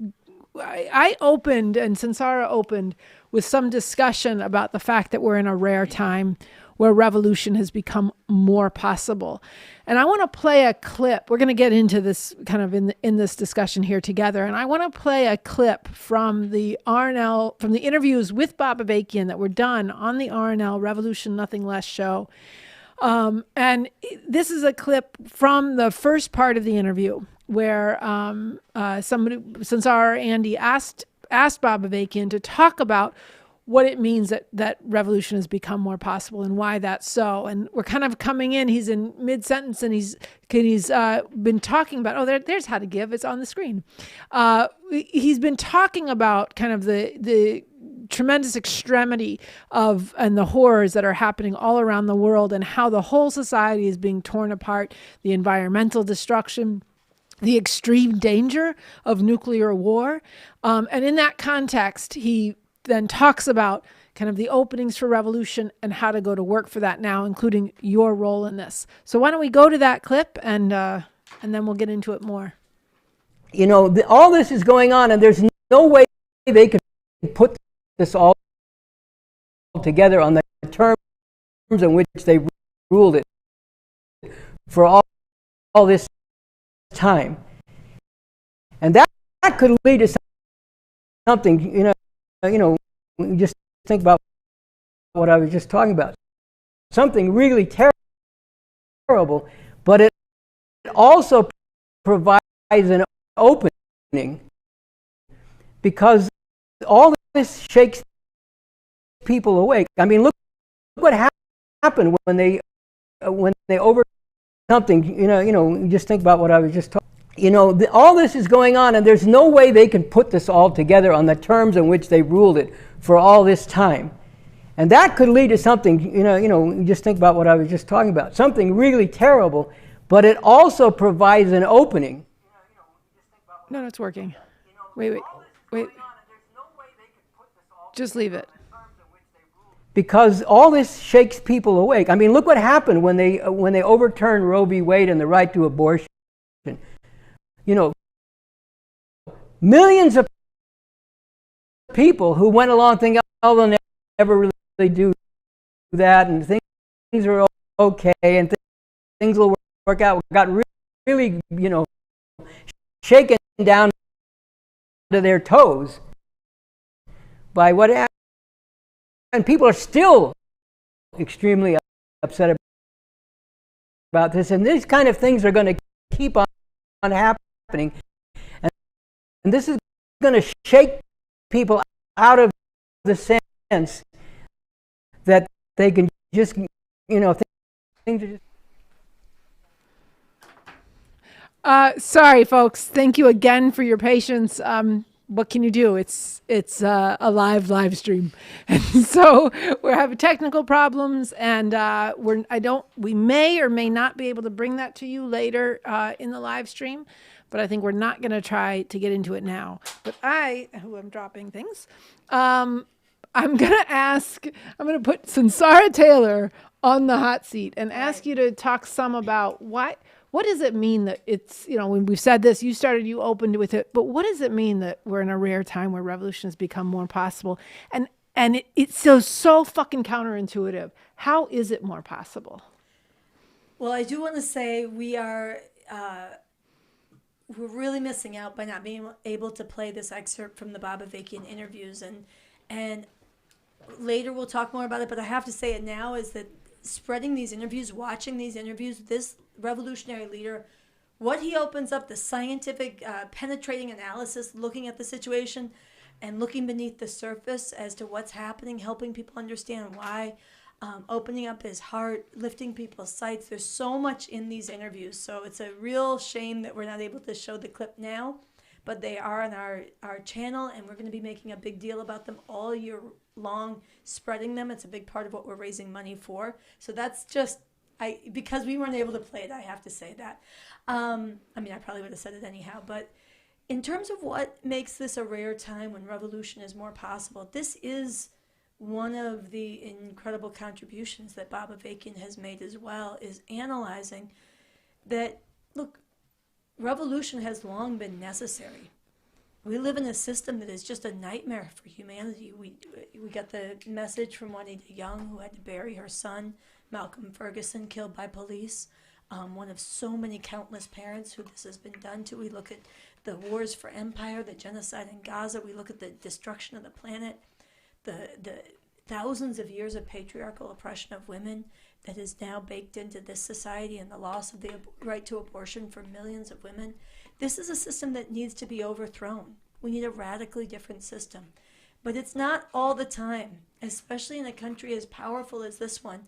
I opened, and Sansara opened, with some discussion about the fact that we're in a rare time where revolution has become more possible. And I want to play a clip. We're going to get into this kind of in this discussion here together. And I want to play a clip from the RNL, from the interviews with Bob Avakian that were done on the RNL Revolution Nothing Less show. And this is a clip from the first part of the interview where somebody, Sansara or Andy, asked Bob Avakian to talk about what it means that revolution has become more possible and why that's so. And we're kind of coming in, he's in mid-sentence, and he's been talking about, there's how to give, it's on the screen. He's been talking about kind of the tremendous extremity and the horrors that are happening all around the world, and how the whole society is being torn apart, the environmental destruction, the extreme danger of nuclear war. And in that context, he then talks about kind of the openings for revolution and how to go to work for that now, including your role in this. So why don't we go to that clip, and then we'll get into it more. All this is going on, and there's no way they could put this all together on the terms in which they ruled it for all this time. And that could lead to something, just think about what I was just talking about. Something really terrible, but it also provides an opening, because all this shakes people awake. I mean, look what happened when they over something. Just think about what I was just talking. All this is going on, and there's no way they can put this all together on the terms in which they ruled it for all this time. And that could lead to something, just think about what I was just talking about. Something really terrible, but it also provides an opening. No, it's working. Wait. Just leave it. Because all this shakes people awake. I mean, look what happened when they overturned Roe v. Wade and the right to abortion. Millions of people who went along thinking, they'll never really do that, and things are okay, and things will work out, got really, shaken down to their toes by what happened. And people are still extremely upset about this, and these kind of things are going to keep on happening, and this is going to shake people out of the sense that they can just, things are just... Sorry, folks. Thank you again for your patience. What can you do? It's a live stream, and so we're having technical problems, and we may or may not be able to bring that to you later in the live stream, but I think we're not going to try to get into it now. But who am dropping things, I'm going to put Sansara Taylor on the hot seat and ask you to talk some about what does it mean that it's, when we've said this, you opened with it, but what does it mean that we're in a rare time where revolution has become more possible? And it's so fucking counterintuitive. How is it more possible? Well, I do want to say we we're really missing out by not being able to play this excerpt from the Bob Avakian interviews. And later we'll talk more about it, but I have to say it now, is that spreading these interviews, watching these interviews, this revolutionary leader, what he opens up, the scientific penetrating analysis, looking at the situation and looking beneath the surface as to what's happening, helping people understand why, opening up his heart, lifting people's sights. There's so much in these interviews. So it's a real shame that we're not able to show the clip now, but they are on our channel, and we're going to be making a big deal about them all year long, spreading them. It's a big part of what we're raising money for. So that's just, because we weren't able to play it, I have to say that. I mean, I probably would have said it anyhow, but in terms of what makes this a rare time when revolution is more possible, this is one of the incredible contributions that Bob Avakian has made as well, is analyzing that, look, revolution has long been necessary. We live in a system that is just a nightmare for humanity. We got the message from Juanita Young, who had to bury her son, Malcolm Ferguson, killed by police. One of so many countless parents who this has been done to. We look at the wars for empire, the genocide in Gaza. We look at the destruction of the planet, the thousands of years of patriarchal oppression of women that is now baked into this society, and the loss of the right to abortion for millions of women. This is a system that needs to be overthrown. We need a radically different system. But it's not all the time, especially in a country as powerful as this one,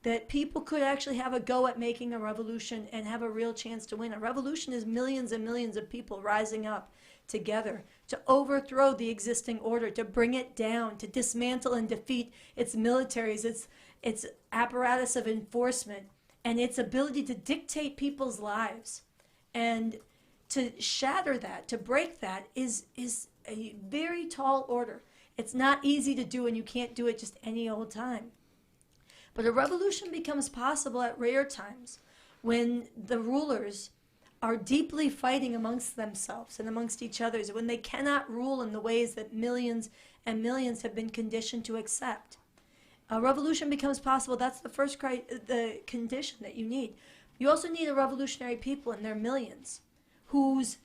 that people could actually have a go at making a revolution and have a real chance to win. A revolution is millions and millions of people rising up together to overthrow the existing order, to bring it down, to dismantle and defeat its militaries, its apparatus of enforcement, and its ability to dictate people's lives. And to shatter that, to break that, is a very tall order. It's not easy to do, and you can't do it just any old time. But a revolution becomes possible at rare times when the rulers are deeply fighting amongst themselves and amongst each other, when they cannot rule in the ways that millions and millions have been conditioned to accept. A revolution becomes possible. That's the first the condition that you need. You also need a revolutionary people in their millions whose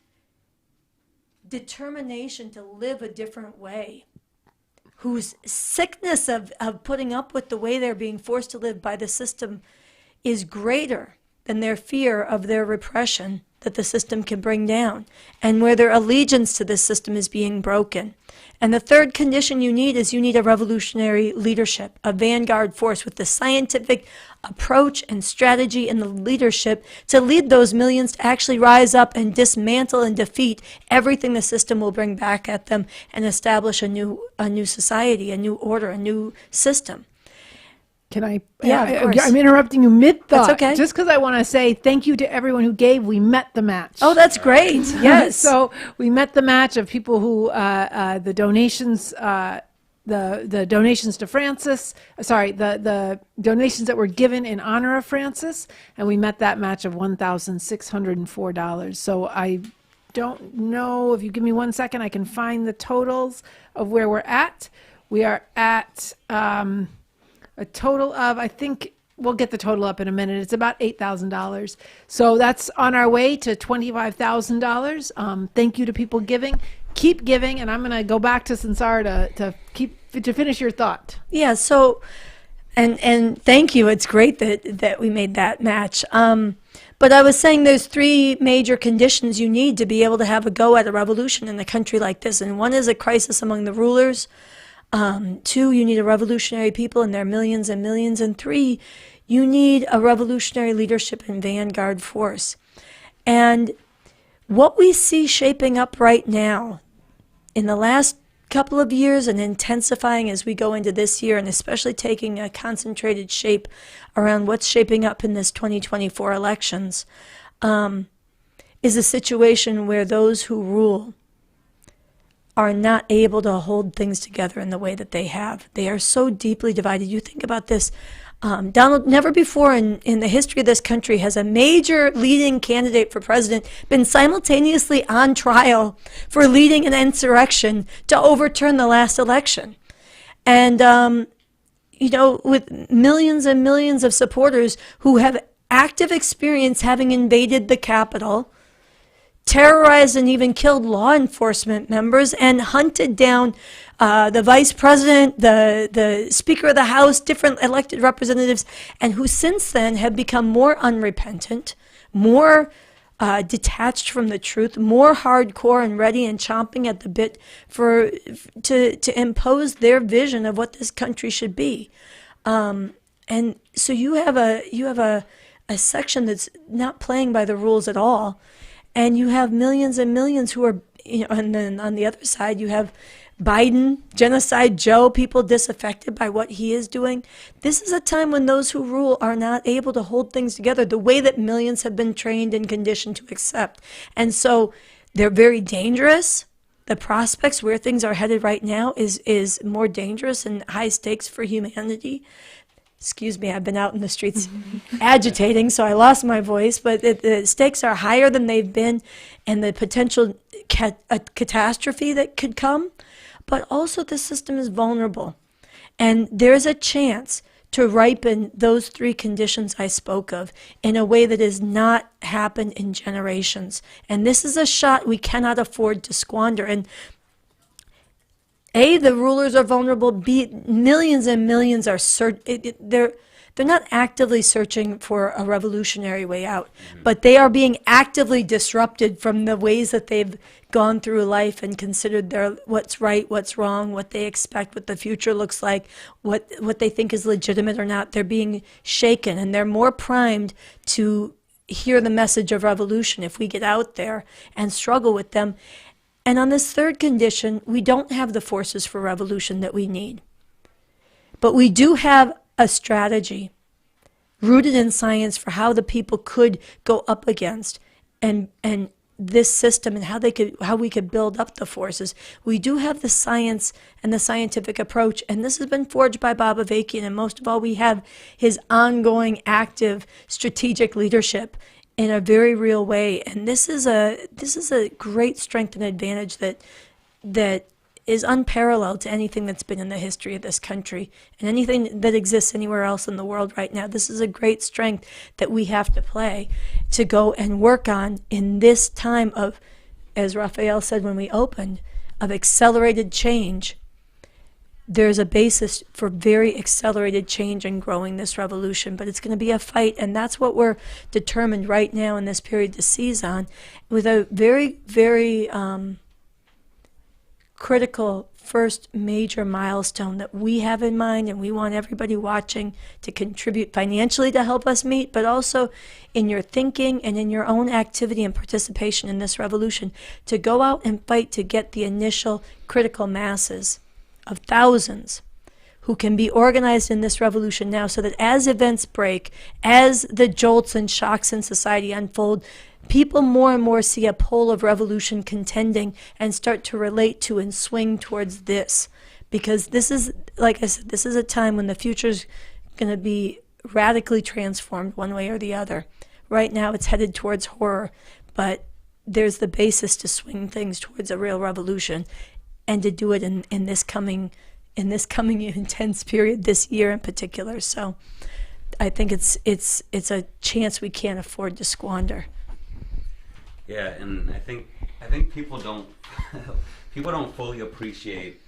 determination to live a different way, whose sickness of putting up with the way they're being forced to live by the system is greater than their fear of their repression that the system can bring down, and where their allegiance to this system is being broken. And the third condition you need is you need a revolutionary leadership, a vanguard force with the scientific approach and strategy and the leadership to lead those millions to actually rise up and dismantle and defeat everything the system will bring back at them and establish a new society, a new order, a new system. Can I? Yeah, of course. I'm interrupting you mid-thought. That's okay. Just because I want to say thank you to everyone who gave. We met the match. Oh, that's great. Yes. So we met the match of people who the donations, the donations to Francis. Sorry, the donations that were given in honor of Francis, and we met that match of $1,604. So I don't know if you give me 1 second, I can find the totals of where we're at. We are at. A total of, I think we'll get the total up in a minute. It's about $8,000. So that's on our way to $25,000. Thank you to people giving. Keep giving, and I'm going to go back to Sansara to finish your thought. Yeah. So, and thank you. It's great that we made that match. But I was saying there's three major conditions you need to be able to have a go at a revolution in a country like this, and one is a crisis among the rulers. 2, you need a revolutionary people and their millions and millions. And 3, you need a revolutionary leadership and vanguard force. And what we see shaping up right now in the last couple of years and intensifying as we go into this year, and especially taking a concentrated shape around what's shaping up in this 2024 elections, is a situation where those who rule are not able to hold things together in the way that they have. They are so deeply divided. You think about this, Donald, never before in the history of this country has a major leading candidate for president been simultaneously on trial for leading an insurrection to overturn the last election. And, with millions and millions of supporters who have active experience having invaded the Capitol, terrorized and even killed law enforcement members and hunted down the vice president, the speaker of the House, different elected representatives, and who since then have become more unrepentant, more detached from the truth, more hardcore and ready and chomping at the bit to impose their vision of what this country should be. And so you have a section that's not playing by the rules at all, and you have millions and millions who are, and then on the other side you have Biden, Genocide Joe, people disaffected by what he is doing. This is a time when those who rule are not able to hold things together the way that millions have been trained and conditioned to accept. And so they're very dangerous. The prospects where things are headed right now is more dangerous and high stakes for humanity. Excuse me, I've been out in the streets agitating, so I lost my voice, but the stakes are higher than they've been, and the potential catastrophe that could come. But also the system is vulnerable, and there's a chance to ripen those three conditions I spoke of in a way that has not happened in generations. And this is a shot we cannot afford to squander. And A, the rulers are vulnerable. B, millions and millions are they're not actively searching for a revolutionary way out, but they are being actively disrupted from the ways that they've gone through life and considered what's right, what's wrong, what they expect, what the future looks like, what they think is legitimate or not. They're being shaken, and they're more primed to hear the message of revolution if we get out there and struggle with them. And on this third condition, we don't have the forces for revolution that we need. But we do have a strategy rooted in science for how the people could go up against and this system and how we could build up the forces. We do have the science and the scientific approach, and this has been forged by Bob Avakian, and most of all, we have his ongoing, active, strategic leadership in a very real way. And this is a great strength and advantage that is unparalleled to anything that's been in the history of this country and anything that exists anywhere else in the world right now. This is a great strength that we have to play to go and work on in this time of, as Raphael said when we opened, of accelerated change. There's a basis for very accelerated change and growing this revolution, but it's going to be a fight, and that's what we're determined right now in this period to seize on, with a very, very critical first major milestone that we have in mind, and we want everybody watching to contribute financially to help us meet, but also in your thinking and in your own activity and participation in this revolution, to go out and fight to get the initial critical masses of thousands who can be organized in this revolution now, so that as events break, as the jolts and shocks in society unfold, people more and more see a pole of revolution contending and start to relate to and swing towards this. Because this is, like I said, this is a time when the future's going to be radically transformed one way or the other. Right now it's headed towards horror, but there's the basis to swing things towards a real revolution, and to do it in this coming intense period, this year in particular. So I think it's a chance we can't afford to squander. Yeah, and I think people don't fully appreciate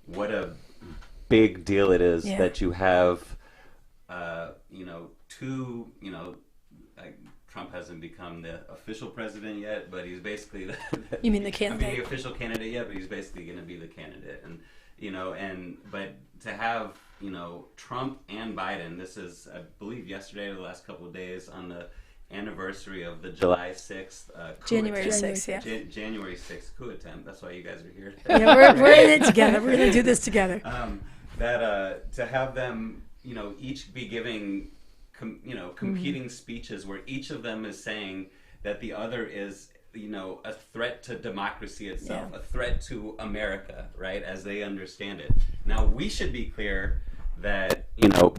what a big deal it is that you have, like Trump hasn't become the official president yet, but he's basically You mean the candidate? I mean the official candidate yet, but he's basically going to be the candidate, but to have Trump and Biden, this is I believe yesterday or the last couple of days on the anniversary of the July 6th January 6th, yeah. January 6th coup attempt. That's why you guys are here. Yeah, we're in it together. We're going to do this together. To have them, each be giving, competing speeches where each of them is saying that the other is, a threat to democracy itself, a threat to America, right, as they understand it. Now, we should be clear that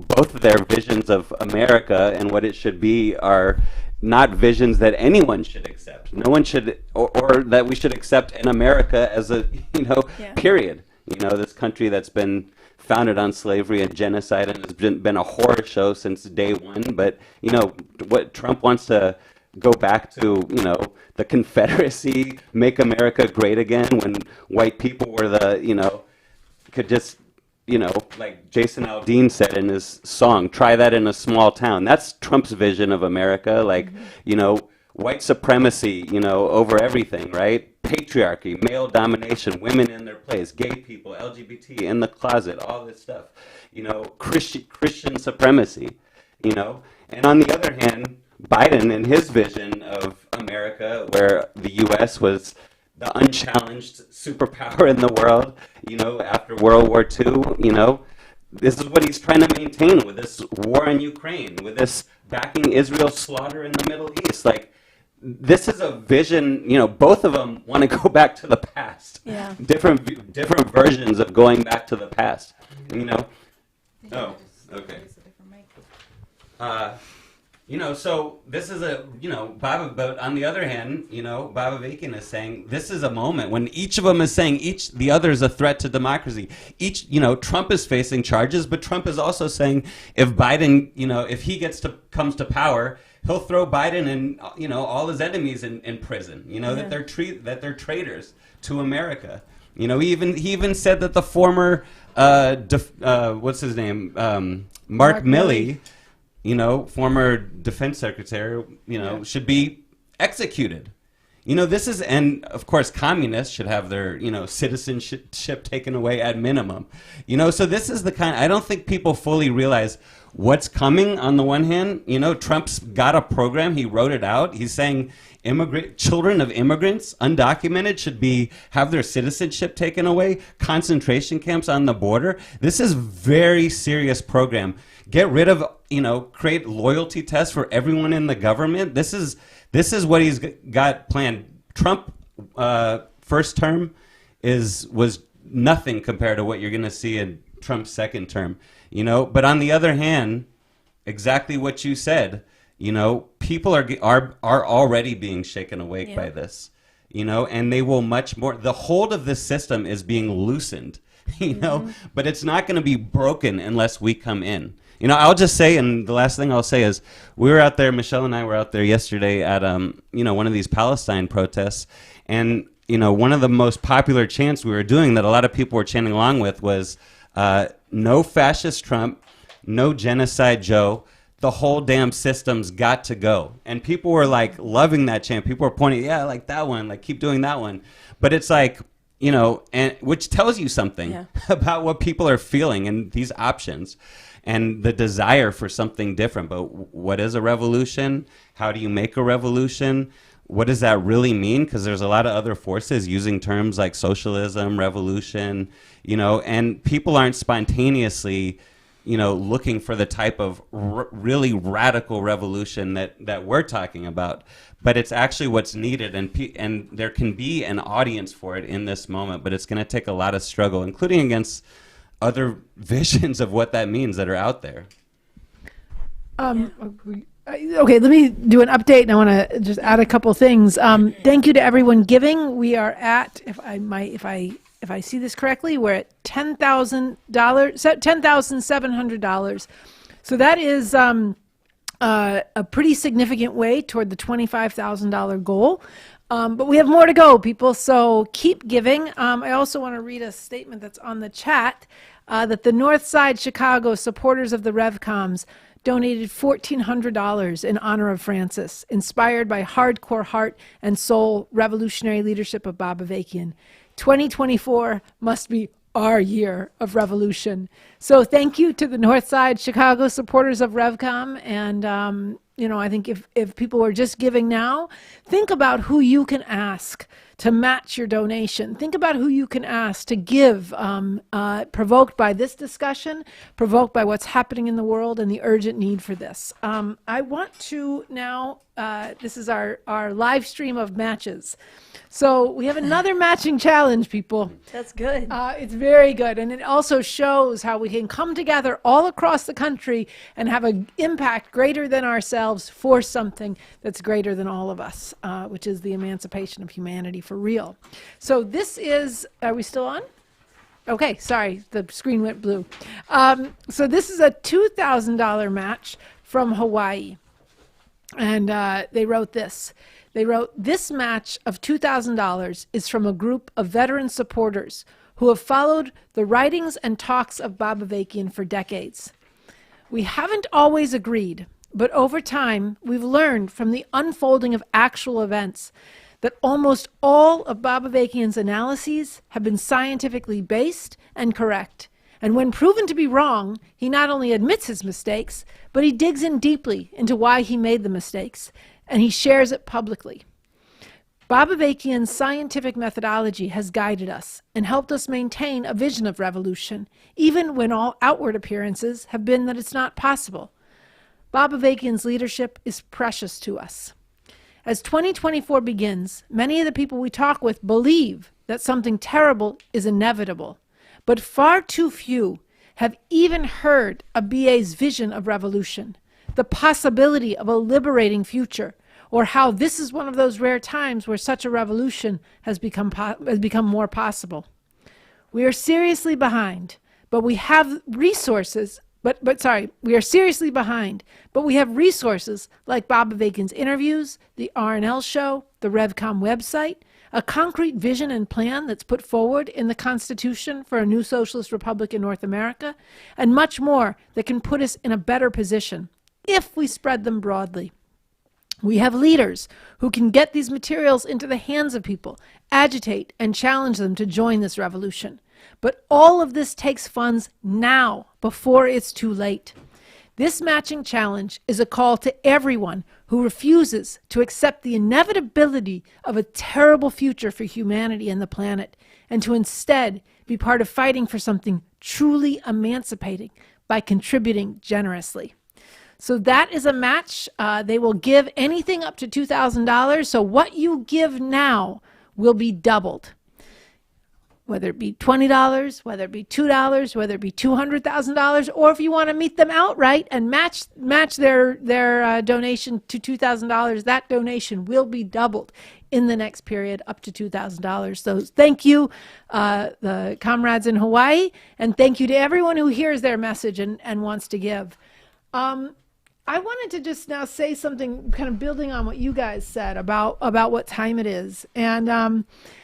both of their visions of America and what it should be are not visions that anyone should accept. No one should, or that we should accept in America as a period. This country that's been founded on slavery and genocide and has been a horror show since day one. But what Trump wants to go back to, the Confederacy, make America great again, when white people were could just, like Jason Aldean said in his song, try that in a small town. That's Trump's vision of America, white supremacy, over everything, right? Patriarchy, male domination, women in their place, gay people, LGBT in the closet, all this stuff, Christian supremacy, And on the other hand, Biden and his vision of America, where the U.S. was the unchallenged superpower in the world, after World War II, this is what he's trying to maintain with this war in Ukraine, with this backing Israel's slaughter in the Middle East. Like, this is a vision, both of them want to go back to the past. Yeah. Different versions of going back to the past, Oh, okay. So this is but on the other hand, Bob Avakian is saying this is a moment when each of them is saying the other is a threat to democracy. Trump is facing charges, but Trump is also saying if Biden, if he comes to power, he'll throw Biden and, all his enemies in prison, that they're traitors to America. He even said that the former, what's his name? Mark Milley, former defense secretary, should be executed. This is, and of course, communists should have their, citizenship taken away at minimum. So this is the kind, I don't think people fully realize what's coming on the one hand. Trump's got a program, he wrote it out. He's saying children of immigrants, undocumented, should have their citizenship taken away, concentration camps on the border. This is very serious program. Get rid of, create loyalty tests for everyone in the government. This is what he's got planned. Trump first term was nothing compared to what you're going to see in Trump's second term. But on the other hand, exactly what you said. People are already being shaken awake by this. And they will much more. The hold of this system is being loosened. But it's not going to be broken unless we come in. I'll just say, and the last thing I'll say is, we were out there, Michelle and I were out there yesterday at, one of these Palestine protests, and, one of the most popular chants we were doing that a lot of people were chanting along with was, no fascist Trump, no genocide Joe, the whole damn system's got to go. And people were, loving that chant. People were pointing, yeah, like that one, keep doing that one. But it's and which tells you something about what people are feeling and these options. And the desire for something different. But what is a revolution? How do you make a revolution? What does that really mean? Because there's a lot of other forces using terms like socialism, revolution, and people aren't spontaneously, looking for the type of really radical revolution that we're talking about. But it's actually what's needed, and there can be an audience for it in this moment, but it's going to take a lot of struggle, including against other visions of what that means that are out there. Okay, let me do an update, and I want to just add a couple things. Thank you to everyone giving. We are at, if I see this correctly, we're at $10,700. So that is a pretty significant way toward the $25,000 goal. But we have more to go, people, so keep giving. I also want to read a statement that's on the chat that the Northside Chicago supporters of the Revcoms donated $1,400 in honor of Francis, inspired by hardcore heart and soul revolutionary leadership of Bob Avakian. 2024 must be our year of revolution. So thank you to the Northside Chicago supporters of Revcom. And, I think if people are just giving now, think about who you can ask to match your donation. Think about who you can ask to give, provoked by this discussion, provoked by what's happening in the world and the urgent need for this. I want to now, this is our live stream of matches. So we have another matching challenge, people. That's good. It's very good. And it also shows how we can come together all across the country and have an impact greater than ourselves for something that's greater than all of us, which is the emancipation of humanity for real. So this is, are we still on? Okay, sorry, the screen went blue. So this is a $2,000 match from Hawaii. And they wrote this. They wrote, "This match of $2,000 is from a group of veteran supporters who have followed the writings and talks of Bob Avakian for decades. We haven't always agreed, but over time, we've learned from the unfolding of actual events that almost all of Bob Avakian's analyses have been scientifically based and correct. And when proven to be wrong, he not only admits his mistakes, but he digs in deeply into why he made the mistakes, and he shares it publicly. Bob Avakian's scientific methodology has guided us and helped us maintain a vision of revolution, even when all outward appearances have been that it's not possible. Bob Avakian's leadership is precious to us. As 2024 begins, many of the people we talk with believe that something terrible is inevitable, but far too few have even heard of BA's vision of revolution, the possibility of a liberating future, or how this is one of those rare times where such a revolution has become more possible. We are seriously behind, but we have resources. We are seriously behind, but we have resources like Bob Avakian's interviews, the RNL show, the Revcom website, a concrete vision and plan that's put forward in the Constitution for a new socialist republic in North America, and much more that can put us in a better position if we spread them broadly. We have leaders who can get these materials into the hands of people, agitate, and challenge them to join this revolution. But all of this takes funds now, before it's too late. This matching challenge is a call to everyone who refuses to accept the inevitability of a terrible future for humanity and the planet, and to instead be part of fighting for something truly emancipating by contributing generously. So that is a match. They will give anything up to $2,000. So what you give now will be doubled. Whether it be $20, whether it be $2, whether it be $200,000, or if you want to meet them outright and match their donation to $2,000, that donation will be doubled in the next period up to $2,000. So thank you, the comrades in Hawaii, and thank you to everyone who hears their message and wants to give. I wanted to just now say something kind of building on what you guys said about what time it is. And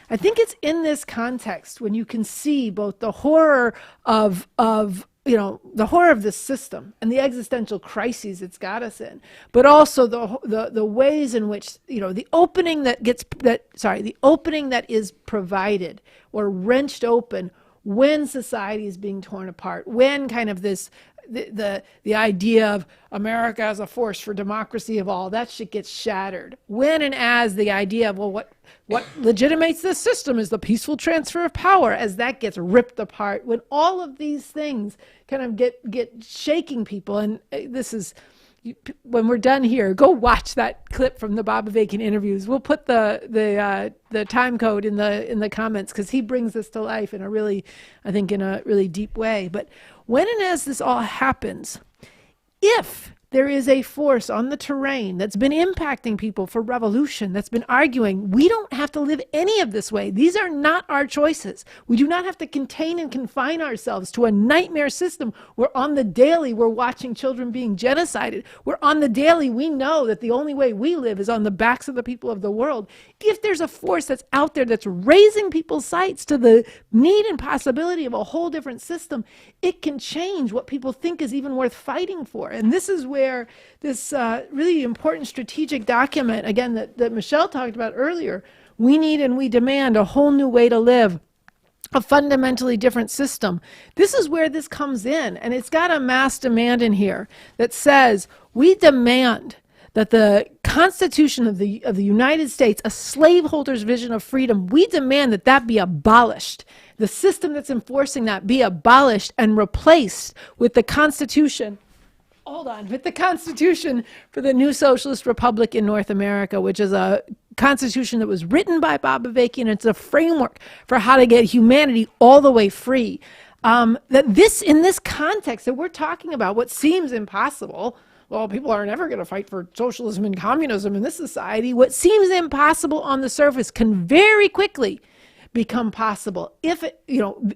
I think it's in this context when you can see both the horror of the horror of this system and the existential crises it's got us in, but also the ways in which, the opening the opening that is provided or wrenched open when society is being torn apart, when kind of this the idea of America as a force for democracy of all, that shit gets shattered. When and as the idea of, what legitimates this system is the peaceful transfer of power, as that gets ripped apart, when all of these things kind of get shaking people. And this is, when we're done here, go watch that clip from the Bob Avakian interviews. We'll put the time code in the comments, because he brings this to life in a really deep way. But when and as this all happens, if there is a force on the terrain that's been impacting people for revolution, that's been arguing, we don't have to live any of this way. These are not our choices. We do not have to contain and confine ourselves to a nightmare system where on the daily we're watching children being genocided, where on the daily we know that the only way we live is on the backs of the people of the world. If there's a force that's out there that's raising people's sights to the need and possibility of a whole different system, it can change what people think is even worth fighting for. And this is where this really important strategic document, again, that Michelle talked about earlier, we need and we demand a whole new way to live, a fundamentally different system. This is where this comes in, and it's got a mass demand in here that says we demand that the Constitution of the United States, a slaveholder's vision of freedom, we demand that be abolished. The system that's enforcing that be abolished and replaced with the Constitution. With the Constitution for the new socialist republic in North America, which is a constitution that was written by Bob Avakian. It's a framework for how to get humanity all the way free. In this context that we're talking about, what seems impossible, well, people are never going to fight for socialism and communism in this society. What seems impossible on the surface can very quickly become possible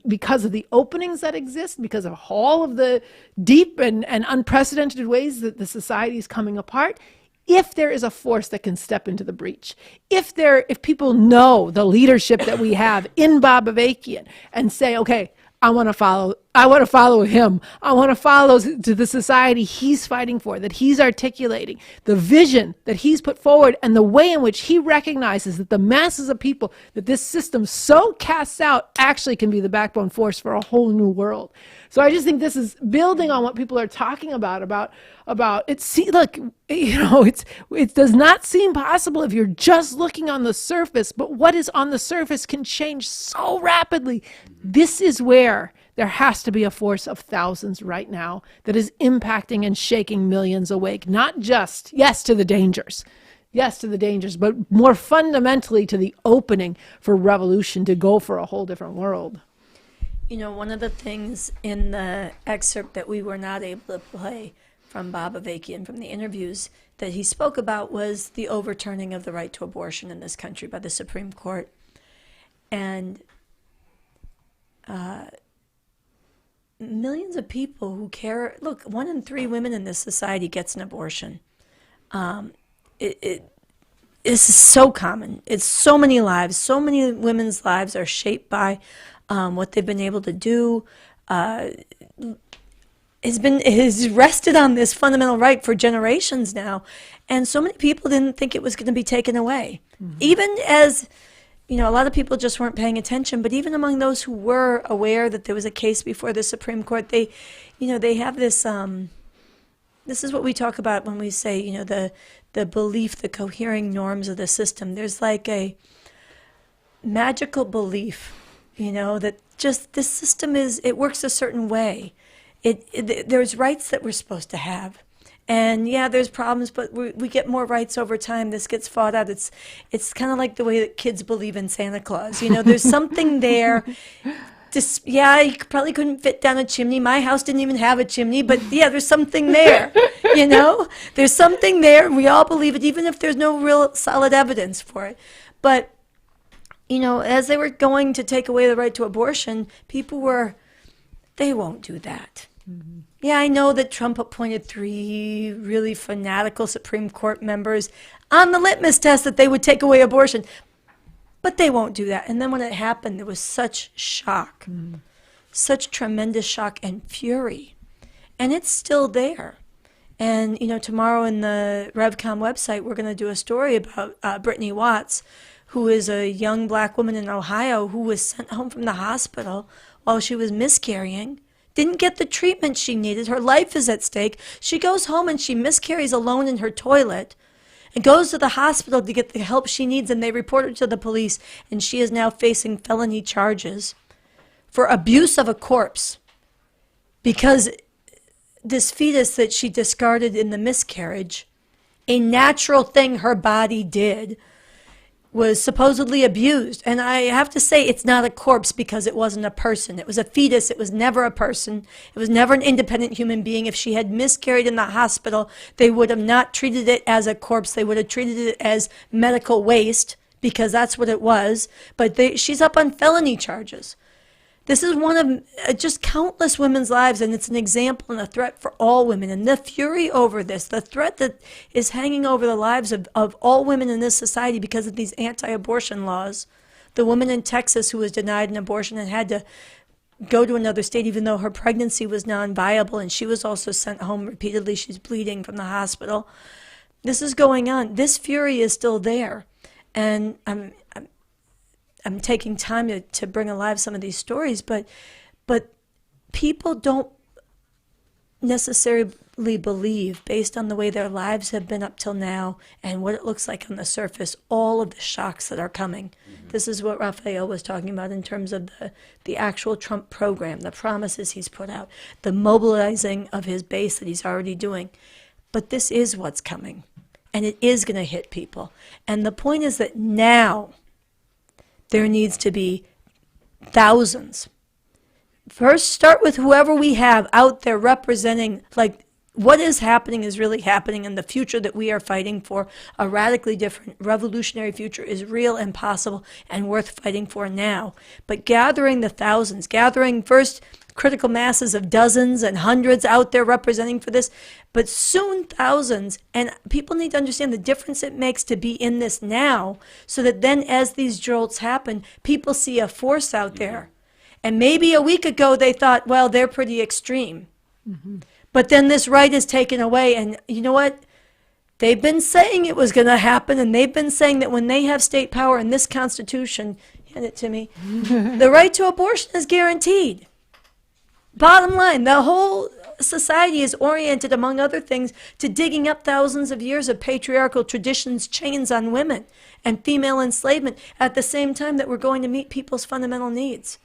because of the openings that exist, because of all of the deep and unprecedented ways that the society is coming apart. if there is a force that can step into the breach, if people know the leadership that we have in Bob Avakian and say, okay, I want to follow him. I want to follow to the society he's fighting for, that he's articulating, the vision that he's put forward, and the way in which he recognizes that the masses of people that this system so casts out actually can be the backbone force for a whole new world. So I just think this is building on what people are talking about it. Look, it does not seem possible if you're just looking on the surface, but what is on the surface can change so rapidly. This is where there has to be a force of thousands right now that is impacting and shaking millions awake, not just, yes, to the dangers, but more fundamentally to the opening for revolution to go for a whole different world. One of the things in the excerpt that we were not able to play from Bob Avakian, from the interviews that he spoke about, was the overturning of the right to abortion in this country by the Supreme Court. And millions of people who care. Look, 1 in 3 women in this society gets an abortion. This is so common. It's so many lives. So many women's lives are shaped by what they've been able to do. Has rested on this fundamental right for generations now, and so many people didn't think it was going to be taken away. Mm-hmm. Even as a lot of people just weren't paying attention, but even among those who were aware that there was a case before the Supreme Court, they have this. This is what we talk about when we say, the belief, the cohering norms of the system. There's like a magical belief, that just this system it works a certain way. There's rights that we're supposed to have. And yeah, there's problems, but we get more rights over time. This gets fought out. It's kind of like the way that kids believe in Santa Claus. There's something there. You probably couldn't fit down a chimney. My house didn't even have a chimney, but yeah, there's something there. There's something there, and we all believe it, even if there's no real solid evidence for it. But as they were going to take away the right to abortion, they won't do that. Mm-hmm. Yeah, I know that Trump appointed 3 really fanatical Supreme Court members on the litmus test that they would take away abortion. But they won't do that. And then when it happened, there was such shock, such tremendous shock and fury. And it's still there. And, tomorrow in the Revcom website, we're going to do a story about Brittany Watts, who is a young black woman in Ohio who was sent home from the hospital while she was miscarrying, didn't get the treatment she needed. Her life is at stake. She goes home and she miscarries alone in her toilet and goes to the hospital to get the help she needs, and they report her to the police, and she is now facing felony charges for abuse of a corpse because this fetus that she discarded in the miscarriage, a natural thing her body did, was supposedly abused. And I have to say, it's not a corpse because it wasn't a person. It was a fetus. It was never a person. It was never an independent human being. If she had miscarried in the hospital, they would have not treated it as a corpse. They would have treated it as medical waste because that's what it was. But she's up on felony charges. This is one of just countless women's lives, and it's an example and a threat for all women. And the fury over this, the threat that is hanging over the lives of all women in this society because of these anti-abortion laws. The woman in Texas who was denied an abortion and had to go to another state even though her pregnancy was non-viable, and she was also sent home repeatedly. She's bleeding from the hospital. This is going on. This fury is still there. And I'm taking time to bring alive some of these stories, but people don't necessarily believe, based on the way their lives have been up till now and what it looks like on the surface, all of the shocks that are coming. Mm-hmm. This is what Raphael was talking about in terms of the actual Trump program, the promises he's put out, the mobilizing of his base that he's already doing. But this is what's coming, and it is going to hit people. And the point is that now there needs to be thousands. First, start with whoever we have out there representing, like what is happening is really happening, and the future that we are fighting for, a radically different revolutionary future, is real and possible and worth fighting for now. But gathering the thousands, gathering first critical masses of dozens and hundreds out there representing for this, but soon thousands. And people need to understand the difference it makes to be in this now, so that then as these jolts happen, people see a force out there. And maybe a week ago they thought, well, they're pretty extreme. Mm-hmm. But then this right is taken away, and you know what? They've been saying it was going to happen, and they've been saying that when they have state power in this Constitution, hand it to me, the right to abortion is guaranteed. Bottom line, the whole society is oriented, among other things, to digging up thousands of years of patriarchal traditions, chains on women, and female enslavement, at the same time that we're going to meet people's fundamental needs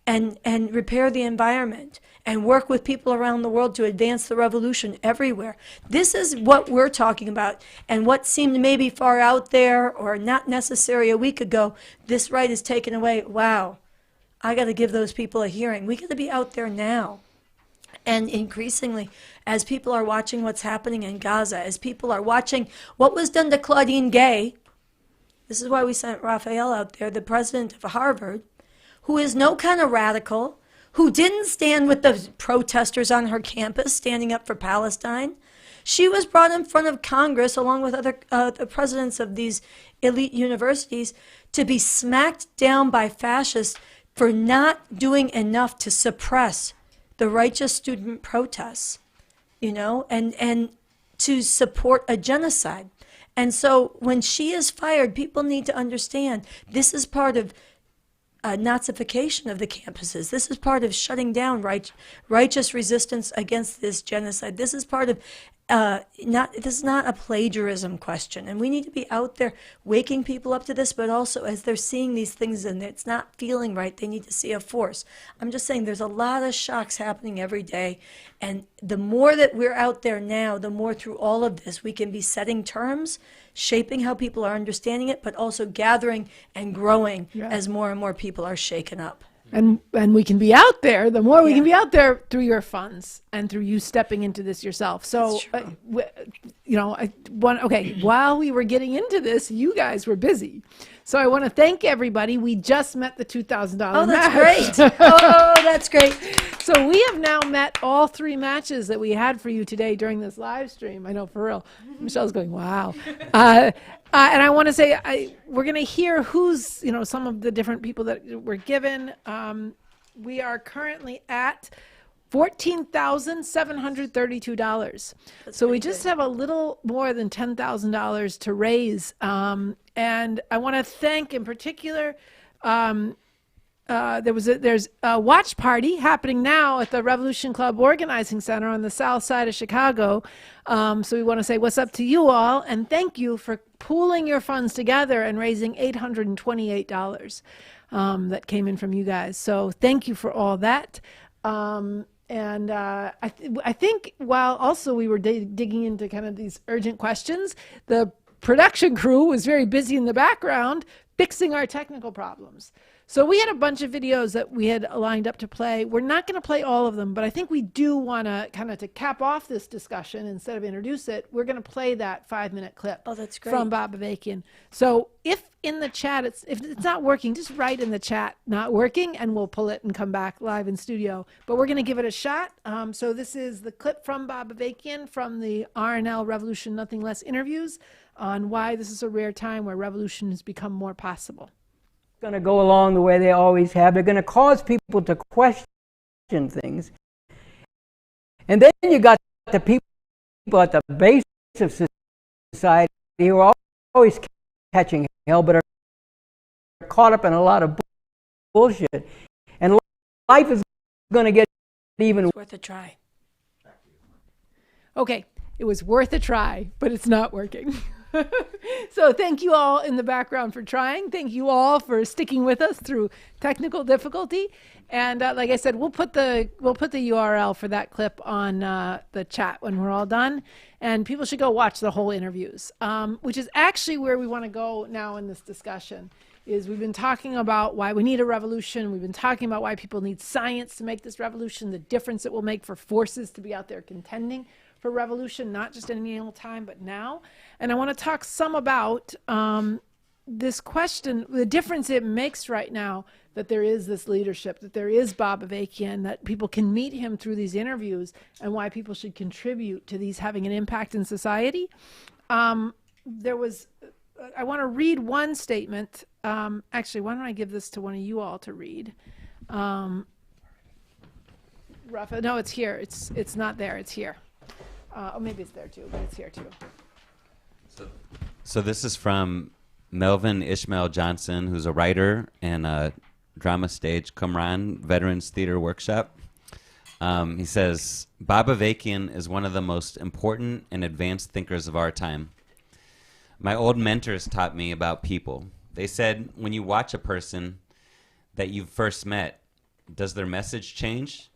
and repair the environment and work with people around the world to advance the revolution everywhere. This is what we're talking about, and what seemed maybe far out there or not necessary a week ago, this right is taken away. Wow, I got to give those people a hearing. We got to be out there now. And increasingly, as people are watching what's happening in Gaza, as people are watching what was done to Claudine Gay, this is why we sent Raphael out there, the president of Harvard, who is no kind of radical, who didn't stand with the protesters on her campus standing up for Palestine. She was brought in front of Congress along with other the presidents of these elite universities to be smacked down by fascists for not doing enough to suppress the righteous student protests, you know, and to support a genocide. And so when she is fired, people need to understand this is part of Nazification of the campuses. This is part of shutting down righteous resistance against this genocide. This is part of this is not a plagiarism question, and we need to be out there waking people up to this, but also as they're seeing these things and it's not feeling right, they need to see a force. I'm just saying there's a lot of shocks happening every day, and the more that we're out there now, the more through all of this we can be setting terms, shaping how people are understanding it, but also gathering and growing as more and more people are shaken up. And we can be out there, the more we can be out there through your funds and through you stepping into this yourself. So, while we were getting into this, you guys were busy. So I want to thank everybody. We just met the $2,000 match. Oh, that's great. Oh, that's great. So we have now met all three matches that we had for you today during this live stream. I know, for real. Michelle's going, wow. And I want to say, we're going to hear who's, some of the different people that were given. We are currently at $14,732. So we just have a little more than $10,000 to raise. And I want to thank in particular, there's a watch party happening now at the Revolution Club Organizing Center on the south side of Chicago. So we want to say what's up to you all, and thank you for pooling your funds together and raising $828 that came in from you guys. So thank you for all that. I think while also we were digging into kind of these urgent questions, the production crew was very busy in the background fixing our technical problems. So we had a bunch of videos that we had lined up to play. We're not going to play all of them, but I think we do want to kind of to cap off this discussion instead of introduce it. We're going to play that 5-minute clip. Oh, that's great. From Bob Avakian. So if in the chat, if it's not working, just write in the chat, not working, and we'll pull it and come back live in studio. But we're going to give it a shot. So this is the clip from Bob Avakian from the RNL Revolution Nothing Less interviews on why this is a rare time where revolution has become more possible. Going to go along the way they always have. They're going to cause people to question things. And then you got the people at the base of society who are always catching hell, but are caught up in a lot of bullshit. And life is going to get even worth a try. Okay, it was worth a try, but it's not working. So thank you all in the background for trying. Thank you all for sticking with us through technical difficulty. And like I said, we'll put the URL for that clip on the chat when we're all done. And people should go watch the whole interviews, which is actually where we want to go now in this discussion. Is we've been talking about why we need a revolution. We've been talking about why people need science to make this revolution, the difference it will make for forces to be out there contending for revolution, not just at any old time, but now. And I want to talk some about this question, the difference it makes right now that there is this leadership, that there is Bob Avakian, that people can meet him through these interviews, and why people should contribute to these having an impact in society. There was, I want to read one statement. Actually, why don't I give this to one of you all to read? Rafa, no, it's here. It's not there. It's here. Oh, maybe it's there too, but it's here too. So this is from Melvin Ishmael Johnson, who's a writer and a drama stage comrade, Veterans Theater Workshop. He says, Bob Avakian is one of the most important and advanced thinkers of our time. My old mentors taught me about people. They said, when you watch a person that you've first met, does their message change?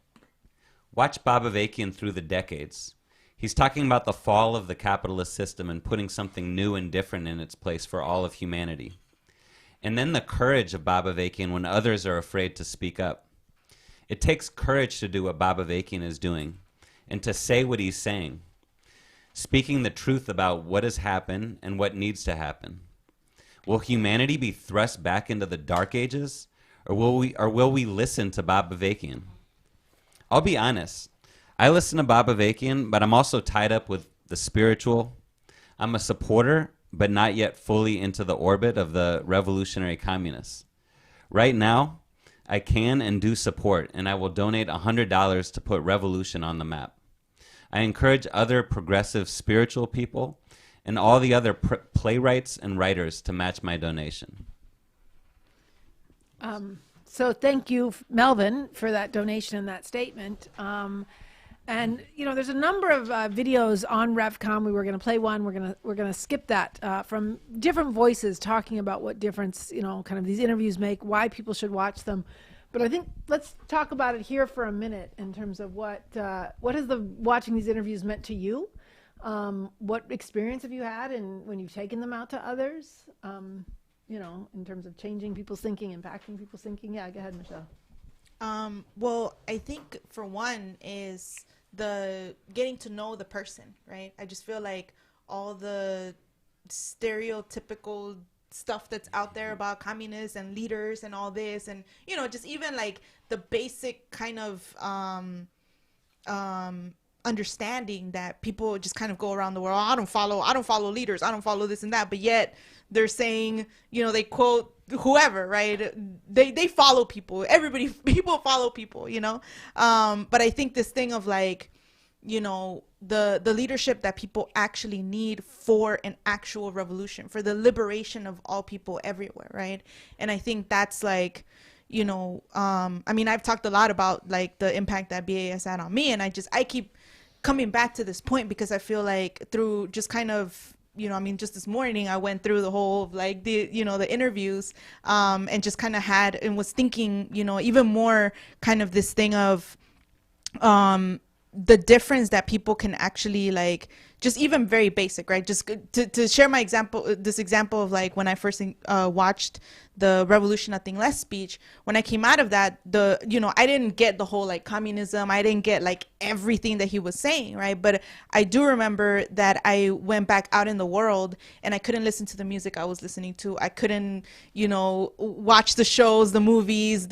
Watch Bob Avakian through the decades. He's talking about the fall of the capitalist system and putting something new and different in its place for all of humanity. And then the courage of Bob Avakian when others are afraid to speak up. It takes courage to do what Bob Avakian is doing and to say what he's saying, speaking the truth about what has happened and what needs to happen. Will humanity be thrust back into the dark ages, or will we listen to Bob Avakian? I'll be honest. I listen to Bob Avakian, but I'm also tied up with the spiritual. I'm a supporter, but not yet fully into the orbit of the revolutionary communists. Right now, I can and do support, and I will donate $100 to put revolution on the map. I encourage other progressive spiritual people and all the other playwrights and writers to match my donation. So thank you, Melvin, for that donation and that statement. And you know, there's a number of videos on Revcom. We were going to play one. We're gonna skip that from different voices talking about what difference, you know, kind of these interviews make, why people should watch them. But I think let's talk about it here for a minute in terms of what has watching these interviews meant to you? What experience have you had, and when you've taken them out to others? You know, in terms of changing people's thinking, impacting people's thinking. Yeah, go ahead, Michelle. Well, I think for one is the getting to know the person, right? I just feel like all the stereotypical stuff that's out there about communists and leaders and all this, and you know, just even like the basic kind of understanding that people just kind of go around the world. I don't follow leaders. I don't follow this and that. But yet they're saying, you know, they quote whoever, right? They follow people. People follow people, you know? But I think this thing of like, you know, the leadership that people actually need for an actual revolution, for the liberation of all people everywhere, right? And I think that's like, you know, I mean, I've talked a lot about like the impact that BA has had on me, and I keep coming back to this point because I feel like through just kind of, you know, I mean, just this morning I went through the whole like the interviews, and just kind of had and was thinking, you know, even more kind of this thing of the difference that people can actually like, just even very basic, right? Just to share my example, this example of like when I first watched the Revolution Nothing Less speech, when I came out of that, I didn't get the whole like communism. I didn't get like everything that he was saying, right? But I do remember that I went back out in the world and I couldn't listen to the music I was listening to. I couldn't, you know, watch the shows, the movies,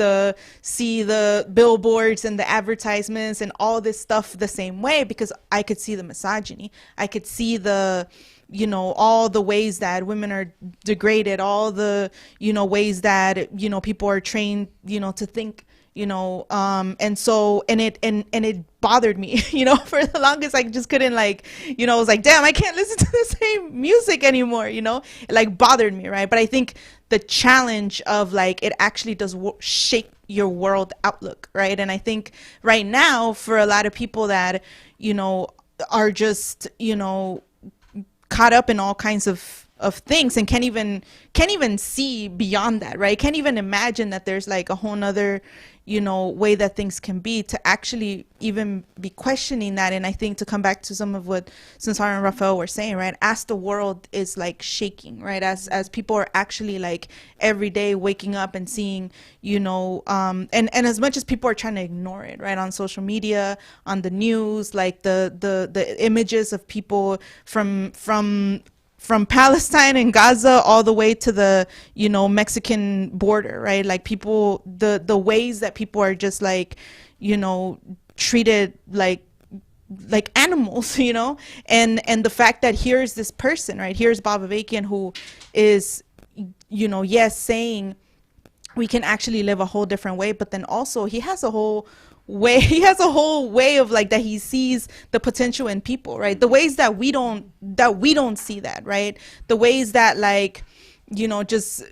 see the billboards and the advertisements and all this stuff the same way, because I could see the misogyny. I could see the, you know, all the ways that women are degraded, all the, you know, ways that, you know, people are trained, you know, to think, you know, and it bothered me, you know, for the longest. I just couldn't, like, you know, I was like, damn, I can't listen to the same music anymore, you know, it like bothered me, right? But I think the challenge of like, it actually does shape your world outlook, right? And I think right now for a lot of people that, you know, are just, you know, caught up in all kinds of things, and can't even see beyond that, right? Can't even imagine that there's like a whole nother, way that things can be, to actually even be questioning that. And I think, to come back to some of what Cesar and Rafael were saying, right, as the world is like shaking, right, as people are actually like every day waking up and seeing, and as much as people are trying to ignore it, right, on social media, on the news, like the images of people from Palestine and Gaza all the way to the, Mexican border, right? Like people, the ways that people are just like, treated like animals, and the fact that here's this person, right? Here's Bob Avakian, who is, yes, saying we can actually live a whole different way, but then also he has a whole way of like that he sees the potential in people, right? The ways that we don't see that, right? The ways that like, just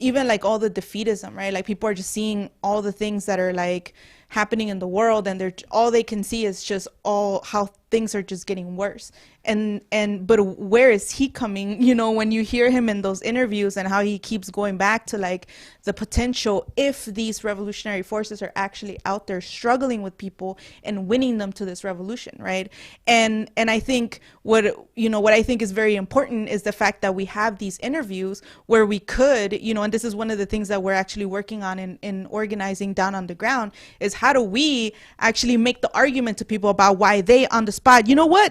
even like all the defeatism, right? Like people are just seeing all the things that are like happening in the world, and all they can see is just all how things are just getting worse. But where is he coming, when you hear him in those interviews, and how he keeps going back to like the potential, if these revolutionary forces are actually out there struggling with people and winning them to this revolution, right? And I think what I think is very important is the fact that we have these interviews where we could, and this is one of the things that we're actually working on in organizing down on the ground, is how do we actually make the argument to people about why they on the spot,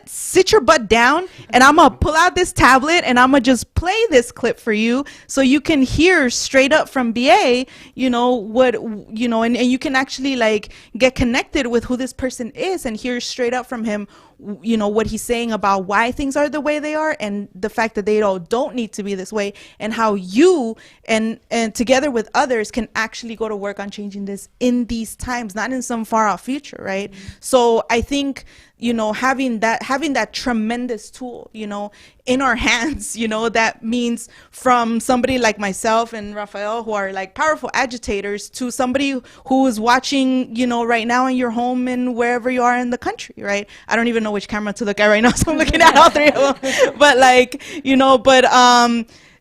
sit your butt down, and I'm gonna pull out this tablet and I'm gonna just play this clip for you, so you can hear straight up from BA, what, and you can actually like get connected with who this person is and hear straight up from him, what he's saying about why things are the way they are, and the fact that they don't need to be this way, and how you and together with others can actually go to work on changing this in these times, not in some far off future, right? Mm-hmm. So I think, having that tremendous tool, in our hands, that means from somebody like myself and Rafael, who are like powerful agitators, to somebody who is watching, right now in your home and wherever you are in the country, right? I don't even know which camera to look at right now, so I'm looking at all three of them. But like,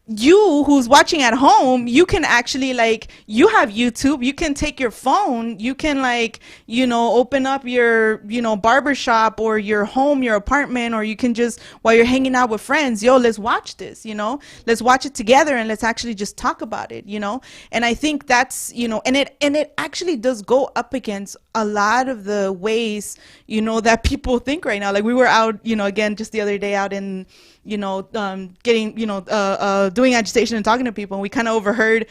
you who's watching at home, you can actually like, you have YouTube, you can take your phone, you can like, open up your, barbershop or your home, your apartment, or you can just, while you're hanging out with friends, let's watch this, let's watch it together, and let's actually just talk about it, and I think that's, and it actually does go up against a lot of the ways, that people think right now. Like we were out, again, just the other day out in, getting, doing agitation and talking to people, and we kind of overheard,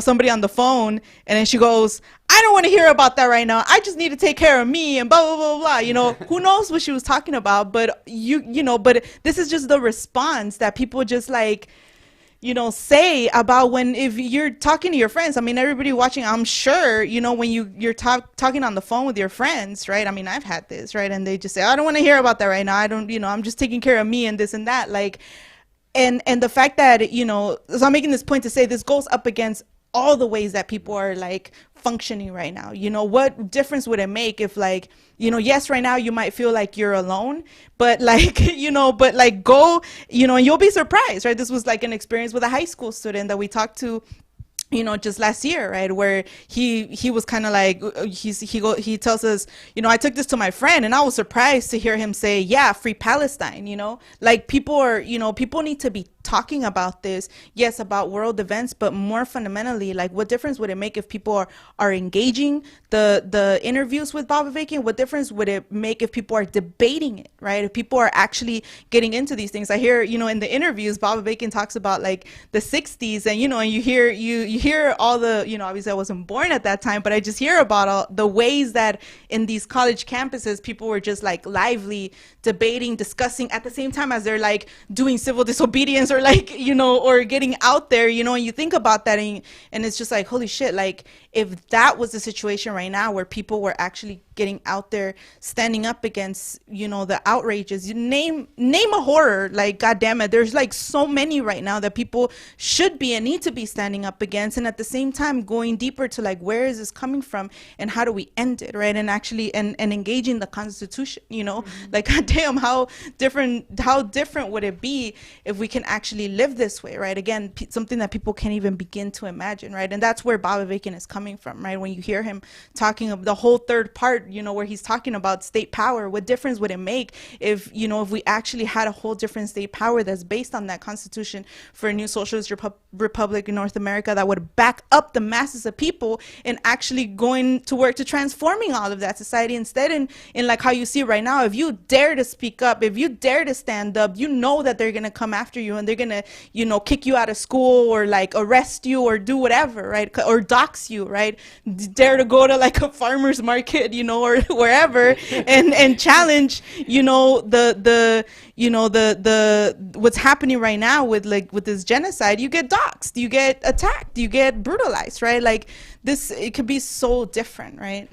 somebody on the phone, and then she goes, I don't want to hear about that right now. I just need to take care of me and blah, blah, blah, blah. Who knows what she was talking about, but but this is just the response that people just like, say about if you're talking to your friends. I mean, everybody watching, I'm sure, when you're talking on the phone with your friends, right? I mean, I've had this, right? And they just say, I don't want to hear about that right now. I don't, I'm just taking care of me and this and that. Like, and the fact that, so I'm making this point to say this goes up against all the ways that people are like functioning right now. What difference would it make if like, yes, right now you might feel like you're alone, but like, go, and you'll be surprised, right? This was like an experience with a high school student that we talked to, just last year, right, where he was kind of like, he tells us, I took this to my friend, and I was surprised to hear him say, yeah, free Palestine. Like people are, people need to be talking about this, yes, about world events, but more fundamentally, like what difference would it make if people are engaging the interviews with Bob Avakian? What difference would it make if people are debating it, right? If people are actually getting into these things. I hear, in the interviews, Bob Avakian talks about like the 60s, and and you hear all the, obviously I wasn't born at that time, but I just hear about all the ways that in these college campuses people were just like lively debating, discussing at the same time as they're like doing civil disobedience, or like, or getting out there, and you think about that, and it's just like, holy shit, like if that was the situation right now where people were actually getting out there, standing up against, the outrages, you name a horror, like, God damn it, there's like so many right now that people should be and need to be standing up against, and at the same time going deeper to like, where is this coming from and how do we end it, right? And actually, and engaging the Constitution, like, God damn, how different would it be if we can actually actually live this way, right? Again, something that people can't even begin to imagine, right? And that's where Bob Avakian is coming from, right? When you hear him talking of the whole third part, you know, where he's talking about state power, what difference would it make if, you know, if we actually had a whole different state power that's based on that Constitution for a new socialist republic in North America that would back up the masses of people and actually going to work to transforming all of that society, instead in like how you see right now. If you dare to speak up, if you dare to stand up, you know that they're gonna come after you and they're gonna, you know, kick you out of school or like arrest you or do whatever, right? Or dox you, right? Dare to go to like a farmer's market, you know, or wherever and challenge, you know, the what's happening right now with this genocide. You get doxxed, you get attacked, you get brutalized, right? Like this, it could be so different, right?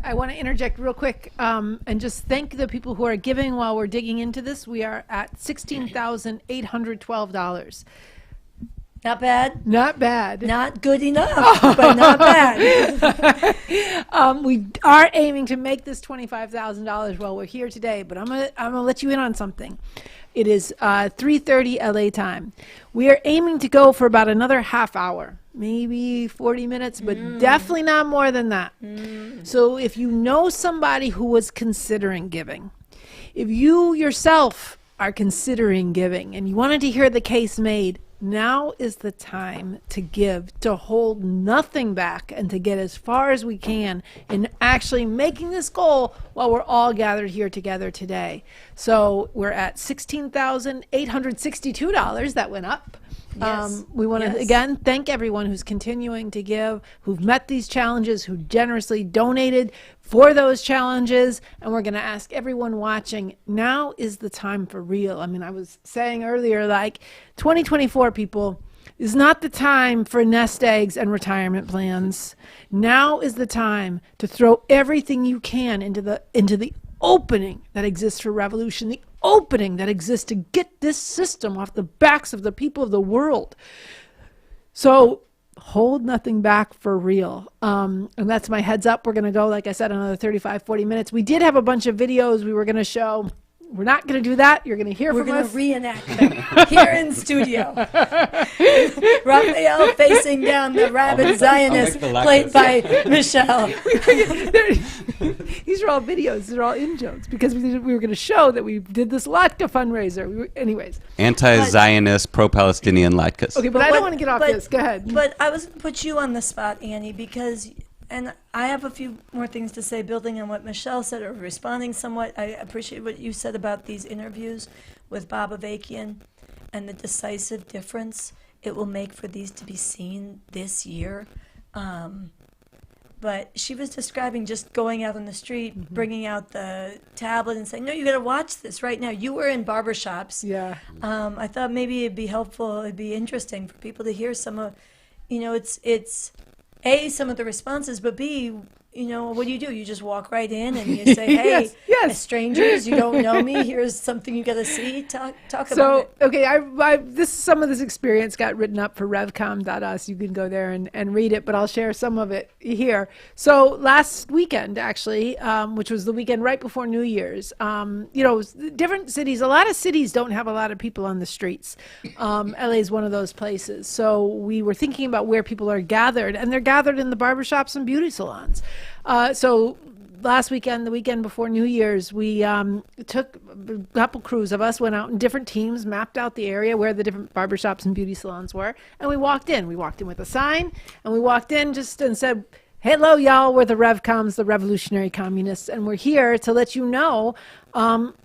I want to interject real quick and just thank the people who are giving while we're digging into this. We are at $16,812. Not bad. Not bad. Not good enough, but not bad. We are aiming to make this $25,000 while we're here today, but I'm gonna let you in on something. It is 3:30 LA time. We are aiming to go for about another half hour, maybe 40 minutes, but definitely not more than that. So if you know somebody who was considering giving, if you yourself are considering giving and you wanted to hear the case made, now is the time to give, to hold nothing back, and to get as far as we can in actually making this goal while we're all gathered here together today. So we're at $16,862. That went up. Yes. We want to again thank everyone who's continuing to give, who've met these challenges, who generously donated for those challenges. And we're going to ask everyone watching, now is the time for real. I mean, I was saying earlier, like 2024 people is not the time for nest eggs and retirement plans. Now is the time to throw everything you can into the opening that exists for revolution, the opening that exists to get this system off the backs of the people of the world. So hold nothing back for real. And that's my heads up. We're going to go, like I said, another 35, 40 minutes. We did have a bunch of videos we were going to show. We're not going to do that. You're going to hear from us. We're going to reenact them here in studio. Raphael facing down the rabid Zionist, played by Michelle. These are all videos. These are all in-jokes because we were going to show that we did this Latka fundraiser. Anyways. Anti-Zionist, pro-Palestinian latkes. Okay, but I don't want to get off this. Go ahead. But I was going to put you on the spot, Annie, because... And I have a few more things to say, building on what Michelle said, or responding somewhat. I appreciate what you said about these interviews with Bob Avakian and the decisive difference it will make for these to be seen this year. But she was describing just going out on the street, bringing out the tablet and saying, no, you got to watch this right now. You were in barbershops. Yeah. I thought maybe it'd be helpful, it'd be interesting for people to hear some of, it's A, some of the responses, but B, what do? You just walk right in and you say, hey, yes. Strangers, you don't know me, here's something you got to see, talk about it. So, okay, some of this experience got written up for revcom.us. You can go there and read it, but I'll share some of it here. So last weekend, actually, which was the weekend right before New Year's, different cities, a lot of cities don't have a lot of people on the streets. LA is one of those places. So we were thinking about where people are gathered, and they're gathered in the barbershops and beauty salons. So last weekend, the weekend before New Year's, we took a couple crews of us, went out in different teams, mapped out the area where the different barbershops and beauty salons were, and we walked in. We walked in with a sign, and we walked in and said, hello, y'all, we're the Revcoms, the Revolutionary Communists, and we're here to let you know,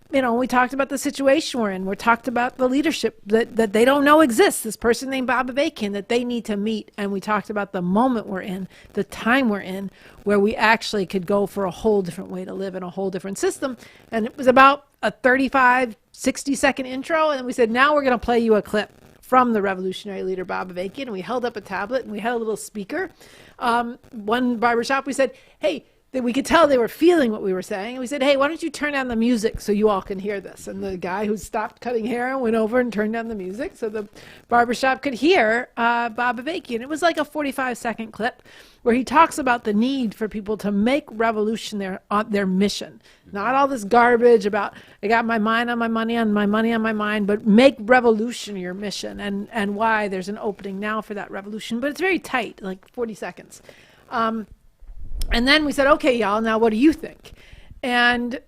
we talked about the situation we're in. We talked about the leadership that they don't know exists, this person named Bob Avakian that they need to meet. And we talked about the moment we're in, the time we're in, where we actually could go for a whole different way to live in a whole different system. And it was about a 35, 60-second intro. And we said, now we're going to play you a clip from the revolutionary leader, Bob Avakian. And we held up a tablet and we had a little speaker. One barbershop, we said, hey, we could tell they were feeling what we were saying. And we said, hey, why don't you turn down the music so you all can hear this? And the guy who stopped cutting hair went over and turned down the music so the barbershop could hear Bob Avakian. It was like a 45-second clip where he talks about the need for people to make revolution their mission. Not all this garbage about, I got my mind on my money, on my money on my mind, but make revolution your mission, and why there's an opening now for that revolution. But it's very tight, like 40 seconds. And then we said, okay, y'all, now what do you think? And,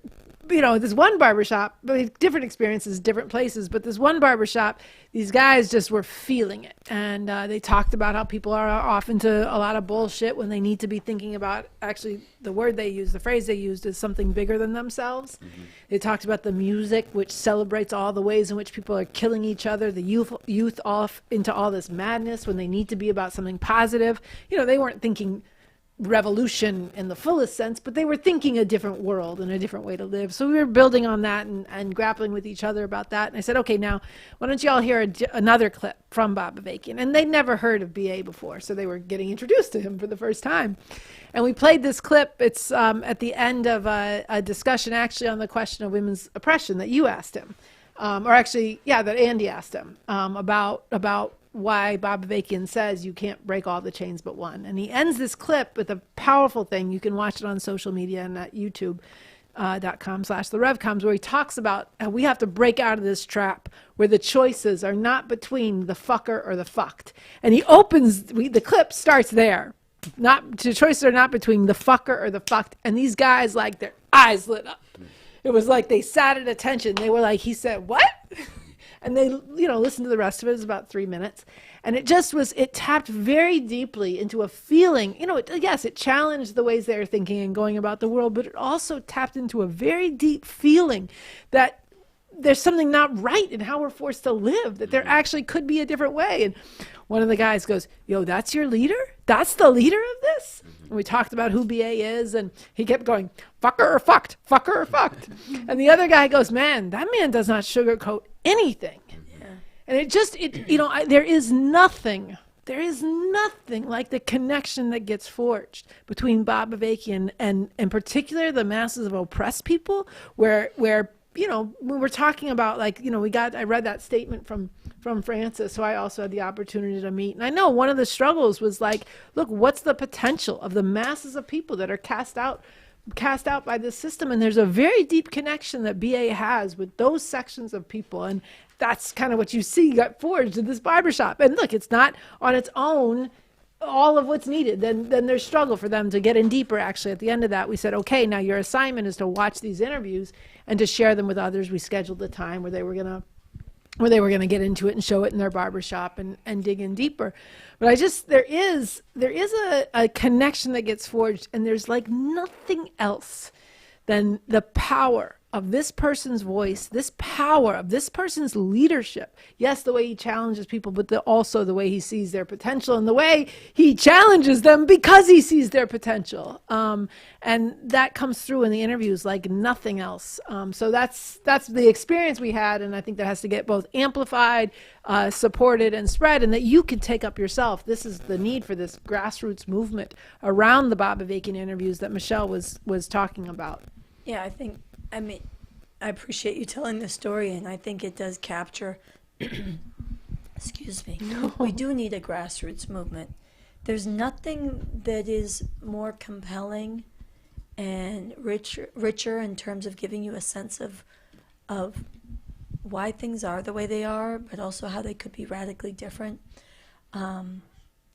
this one barbershop, different experiences, different places, but this one barbershop, these guys just were feeling it. And they talked about how people are off into a lot of bullshit when they need to be thinking about, actually, the word they used, the phrase they used is something bigger than themselves. Mm-hmm. They talked about the music, which celebrates all the ways in which people are killing each other, the youth off into all this madness when they need to be about something positive. They weren't thinking revolution in the fullest sense, but they were thinking a different world and a different way to live. So we were building on that and grappling with each other about that. And I said, okay, now why don't you all hear another clip from Bob Avakian? And they'd never heard of BA before, so they were getting introduced to him for the first time. And we played this clip. It's at the end of a discussion actually on the question of women's oppression that you asked him, that Andy asked him about why Bob Avakian says you can't break all the chains but one. And he ends this clip with a powerful thing. You can watch it on social media and at youtube.com/the Revcoms, where he talks about how we have to break out of this trap where the choices are not between the fucker or the fucked. And he opens, the clip starts there. The choices are not between the fucker or the fucked. And these guys, like, their eyes lit up. It was like they sat at attention. They were like, he said, what? And they, listened to the rest of it. It was about 3 minutes. And it tapped very deeply into a feeling, yes, it challenged the ways they were thinking and going about the world, but it also tapped into a very deep feeling that there's something not right in how we're forced to live, that there actually could be a different way. And one of the guys goes, yo, that's your leader? That's the leader of this? And we talked about who BA is, and he kept going, fucker or fucked, fucker or fucked. And the other guy goes, man, that man does not sugarcoat anything. Yeah. And there is nothing like the connection that gets forged between Bob Avakian and in particular the masses of oppressed people, where when we're talking about, I read that statement from Francis, who I also had the opportunity to meet. And I know one of the struggles was like, look, what's the potential of the masses of people that are cast out by this system? And there's a very deep connection that BA has with those sections of people. And that's kind of what you see got forged in this barbershop. And look, it's not on its own all of what's needed. Then there's struggle for them to get in deeper. Actually, at the end of that, we said, okay, now your assignment is to watch these interviews and to share them with others. We scheduled a time where they were gonna get into it and show it in their barbershop and dig in deeper. But there is a connection that gets forged, and there's like nothing else than the power of this person's voice, this power of this person's leadership. Yes, the way he challenges people, but also the way he sees their potential and the way he challenges them because he sees their potential. And that comes through in the interviews like nothing else. So that's the experience we had, and I think that has to get both amplified, supported, and spread, and that you can take up yourself. This is the need for this grassroots movement around the Bob Avakian interviews that Michelle was talking about. Yeah, I appreciate you telling this story, and I think it does capture, excuse me, we do need a grassroots movement. There's nothing that is more compelling and richer in terms of giving you a sense of why things are the way they are, but also how they could be radically different. And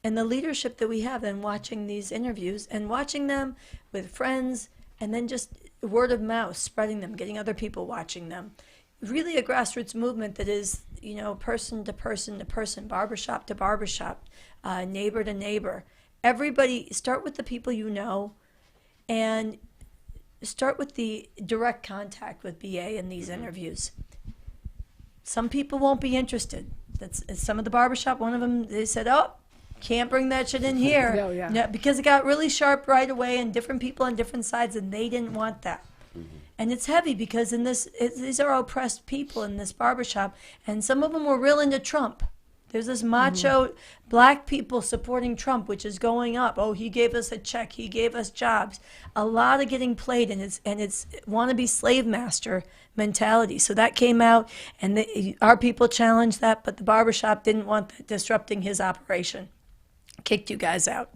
the leadership that we have in watching these interviews and watching them with friends, and then just word of mouth, spreading them, getting other people watching them. Really a grassroots movement that is, person to person to person, barbershop to barbershop, neighbor to neighbor. Everybody, start with the people you know, and start with the direct contact with BA in these interviews. Some people won't be interested. That's some of the barbershop, one of them, they said, oh, can't bring that shit in here. Oh, yeah. No, because it got really sharp right away, and different people on different sides, and they didn't want that. Mm-hmm. And it's heavy because these are oppressed people in this barbershop, and some of them were real into Trump. There's this macho black people supporting Trump, which is going up. Oh, he gave us a check. He gave us jobs. A lot of getting played, and it's wannabe slave master mentality. So that came out, and our people challenged that, but the barbershop didn't want that disrupting his operation. Kicked you guys out.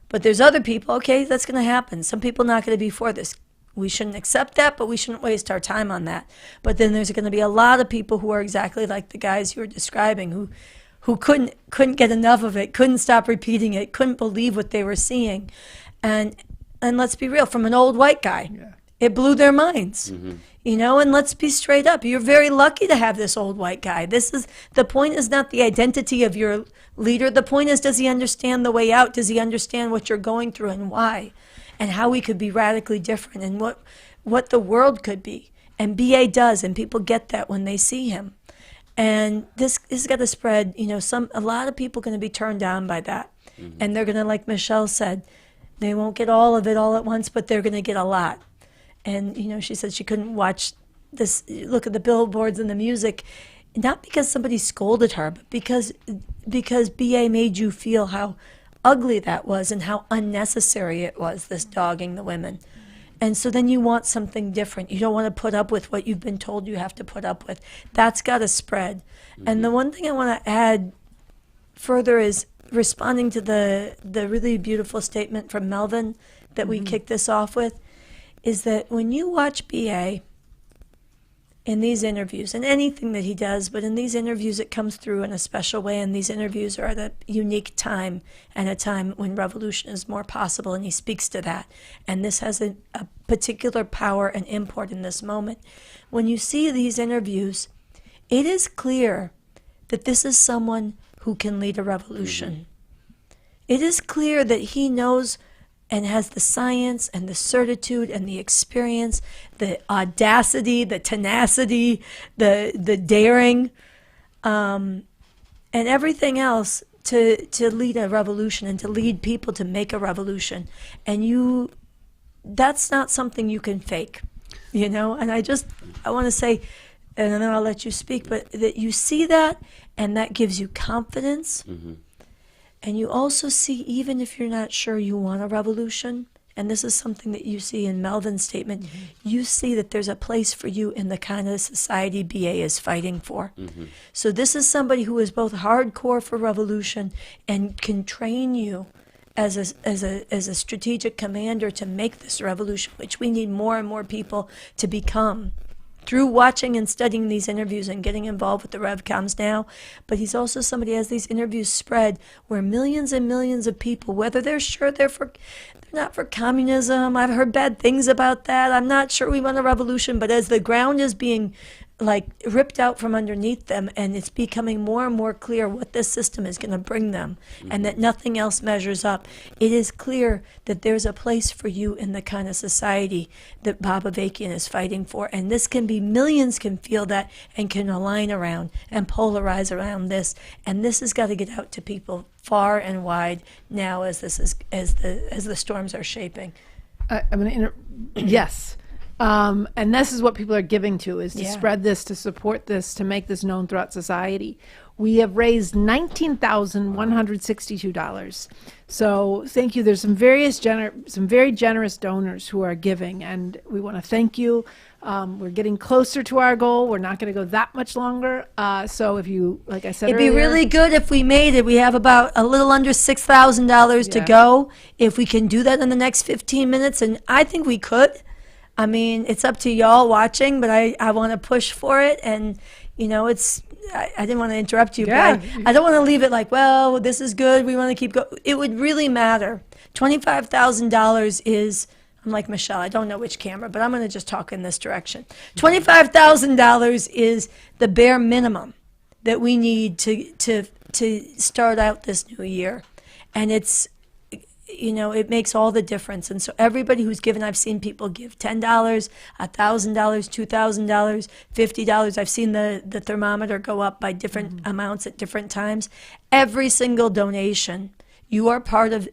But there's other people, okay, that's going to happen. Some people not going to be for this. We shouldn't accept that, but we shouldn't waste our time on that. But then there's going to be a lot of people who are exactly like the guys you were describing, who couldn't get enough of it, couldn't stop repeating it, couldn't believe what they were seeing. And let's be real, from an old white guy, it blew their minds. You know, and let's be straight up. You're very lucky to have this old white guy. The point is not the identity of your leader. The point is, does he understand the way out? Does he understand what you're going through and why? And how we could be radically different, and what the world could be. And BA does, and people get that when they see him. And this is going to spread, you know, a lot of people are going to be turned down by that. And they're going to, like Michelle said, they won't get all of it all at once, but they're going to get a lot. And, you know, she said she couldn't watch this, look at the billboards and the music, not because somebody scolded her, but because BA made you feel how ugly that was and how unnecessary it was, this dogging the women. And so then you want something different. You don't want to put up with what you've been told you have to put up with. That's got to spread. And the one thing I want to add further is responding to the really beautiful statement from Melvin that we kicked this off with, is that when you watch BA in these interviews, and anything that he does, but in these interviews it comes through in a special way, and these interviews are at a unique time, and a time when revolution is more possible, and he speaks to that. And this has a particular power and import in this moment. When you see these interviews, it is clear that this is someone who can lead a revolution. It is clear that he knows and has the science and the certitude and the experience, the audacity, the tenacity, the daring, and everything else to lead a revolution and to lead people to make a revolution. And that's not something you can fake, you know? And I want to say, and then I'll let you speak, but that you see that, and that gives you confidence. And you also see, even if you're not sure you want a revolution, and this is something that you see in Melvin's statement, you see that there's a place for you in the kind of society BA is fighting for. So this is somebody who is both hardcore for revolution and can train you as a strategic commander to make this revolution, which we need more and more people to become, through watching and studying these interviews and getting involved with the Revcoms now. But he's also somebody, as these interviews spread, where millions and millions of people, whether they're sure they're not for communism, I've heard bad things about that, I'm not sure we want a revolution, but as the ground is being like ripped out from underneath them, and it's becoming more and more clear what this system is going to bring them, and that nothing else measures up, it is clear that there's a place for you in the kind of society that Bob Avakian is fighting for. And this can be, millions can feel that and can align around and polarize around this. And this has got to get out to people far and wide now, as the storms are shaping. I'm going to yes. And this is what people are giving to, is to spread this, to support this, to make this known throughout society. We have raised $19,162. So thank you. There's some very generous donors who are giving, and we want to thank you. We're getting closer to our goal. We're not going to go that much longer. So if you, like I said It'd earlier, be really good if we made it. We have about a little under $6,000 to go. If we can do that in the next 15 minutes, and I think we could. I mean, it's up to y'all watching, but I want to push for it. And, you know, I didn't want to interrupt you, but I don't want to leave it like, well, this is good, we want to keep going. It would really matter. $25,000 is, I'm like Michelle, I don't know which camera, but I'm going to just talk in this direction. $25,000 is the bare minimum that we need to start out this new year. And it's, you know, it makes all the difference. And so everybody who's given, I've seen people give $10, $1,000, $2,000, $50. I've seen the thermometer go up by different amounts at different times. Every single donation, you are part of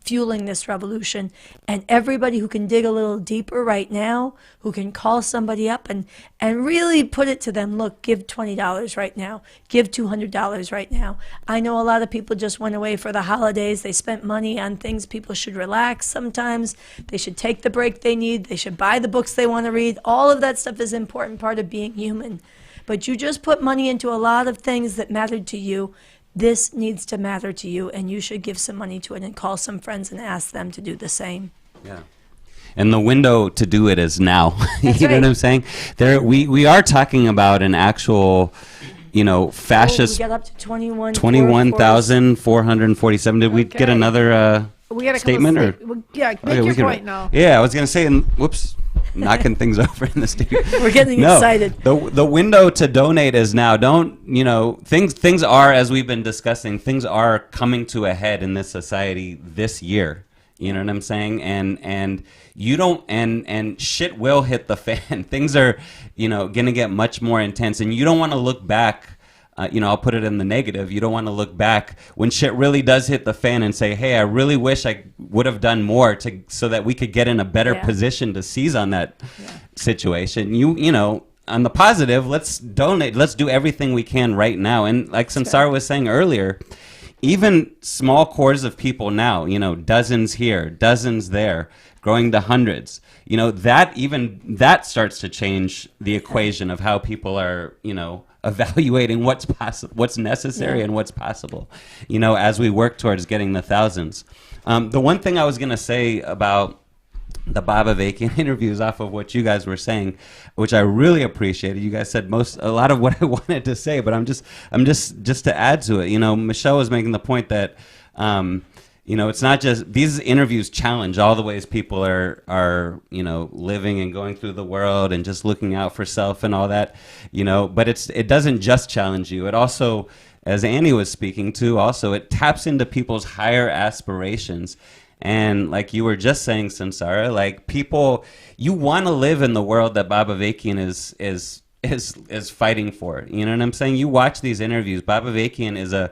fueling this revolution. And everybody who can dig a little deeper right now, who can call somebody up and really put it to them, look, give $20 right now, give $200 right now. I know a lot of people just went away for the holidays. They spent money on things. People should relax sometimes. They should take the break they need. They should buy the books they want to read. All of that stuff is an important part of being human. But you just put money into a lot of things that mattered to you. This needs to matter to you, and you should give some money to it and call some friends and ask them to do the same. Yeah. And the window to do it is now. That's you know right. what I'm saying? We are talking about an actual, fascist. We got up to 21,447. Did we get Okay. another We got a statement? Or? Yeah, make Okay, we your can- point now. Yeah, I was going to say, whoops, knocking things over in the studio. We're getting excited. The window to donate is now. Things are, as we've been discussing, things are coming to a head in this society this year. You know what I'm saying? And you don't, and shit will hit the fan. Things are, going to get much more intense, and you don't want to look back. I'll put it in the negative. You don't want to look back when shit really does hit the fan and say, hey, I really wish I would have done more so that we could get in a better position to seize on that situation. On the positive, let's donate. Let's do everything we can right now. And like Samsara was saying earlier, even small cores of people now, dozens here, dozens there, growing to hundreds, that starts to change the equation of how people are, evaluating what's necessary and what's possible, as we work towards getting the thousands. The one thing I was going to say about the Bob Avakian interviews off of what you guys were saying, which I really appreciated. You guys said a lot of what I wanted to say, but I'm just to add to it. Michelle was making the point that, it's not just these interviews challenge all the ways people are living and going through the world and just looking out for self and all that, but it doesn't just challenge you. It also, as Annie was speaking to, it taps into people's higher aspirations. And like you were just saying, Samsara, like people, you want to live in the world that Bob Avakian is fighting for. You know what I'm saying? You watch these interviews. Bob Avakian is a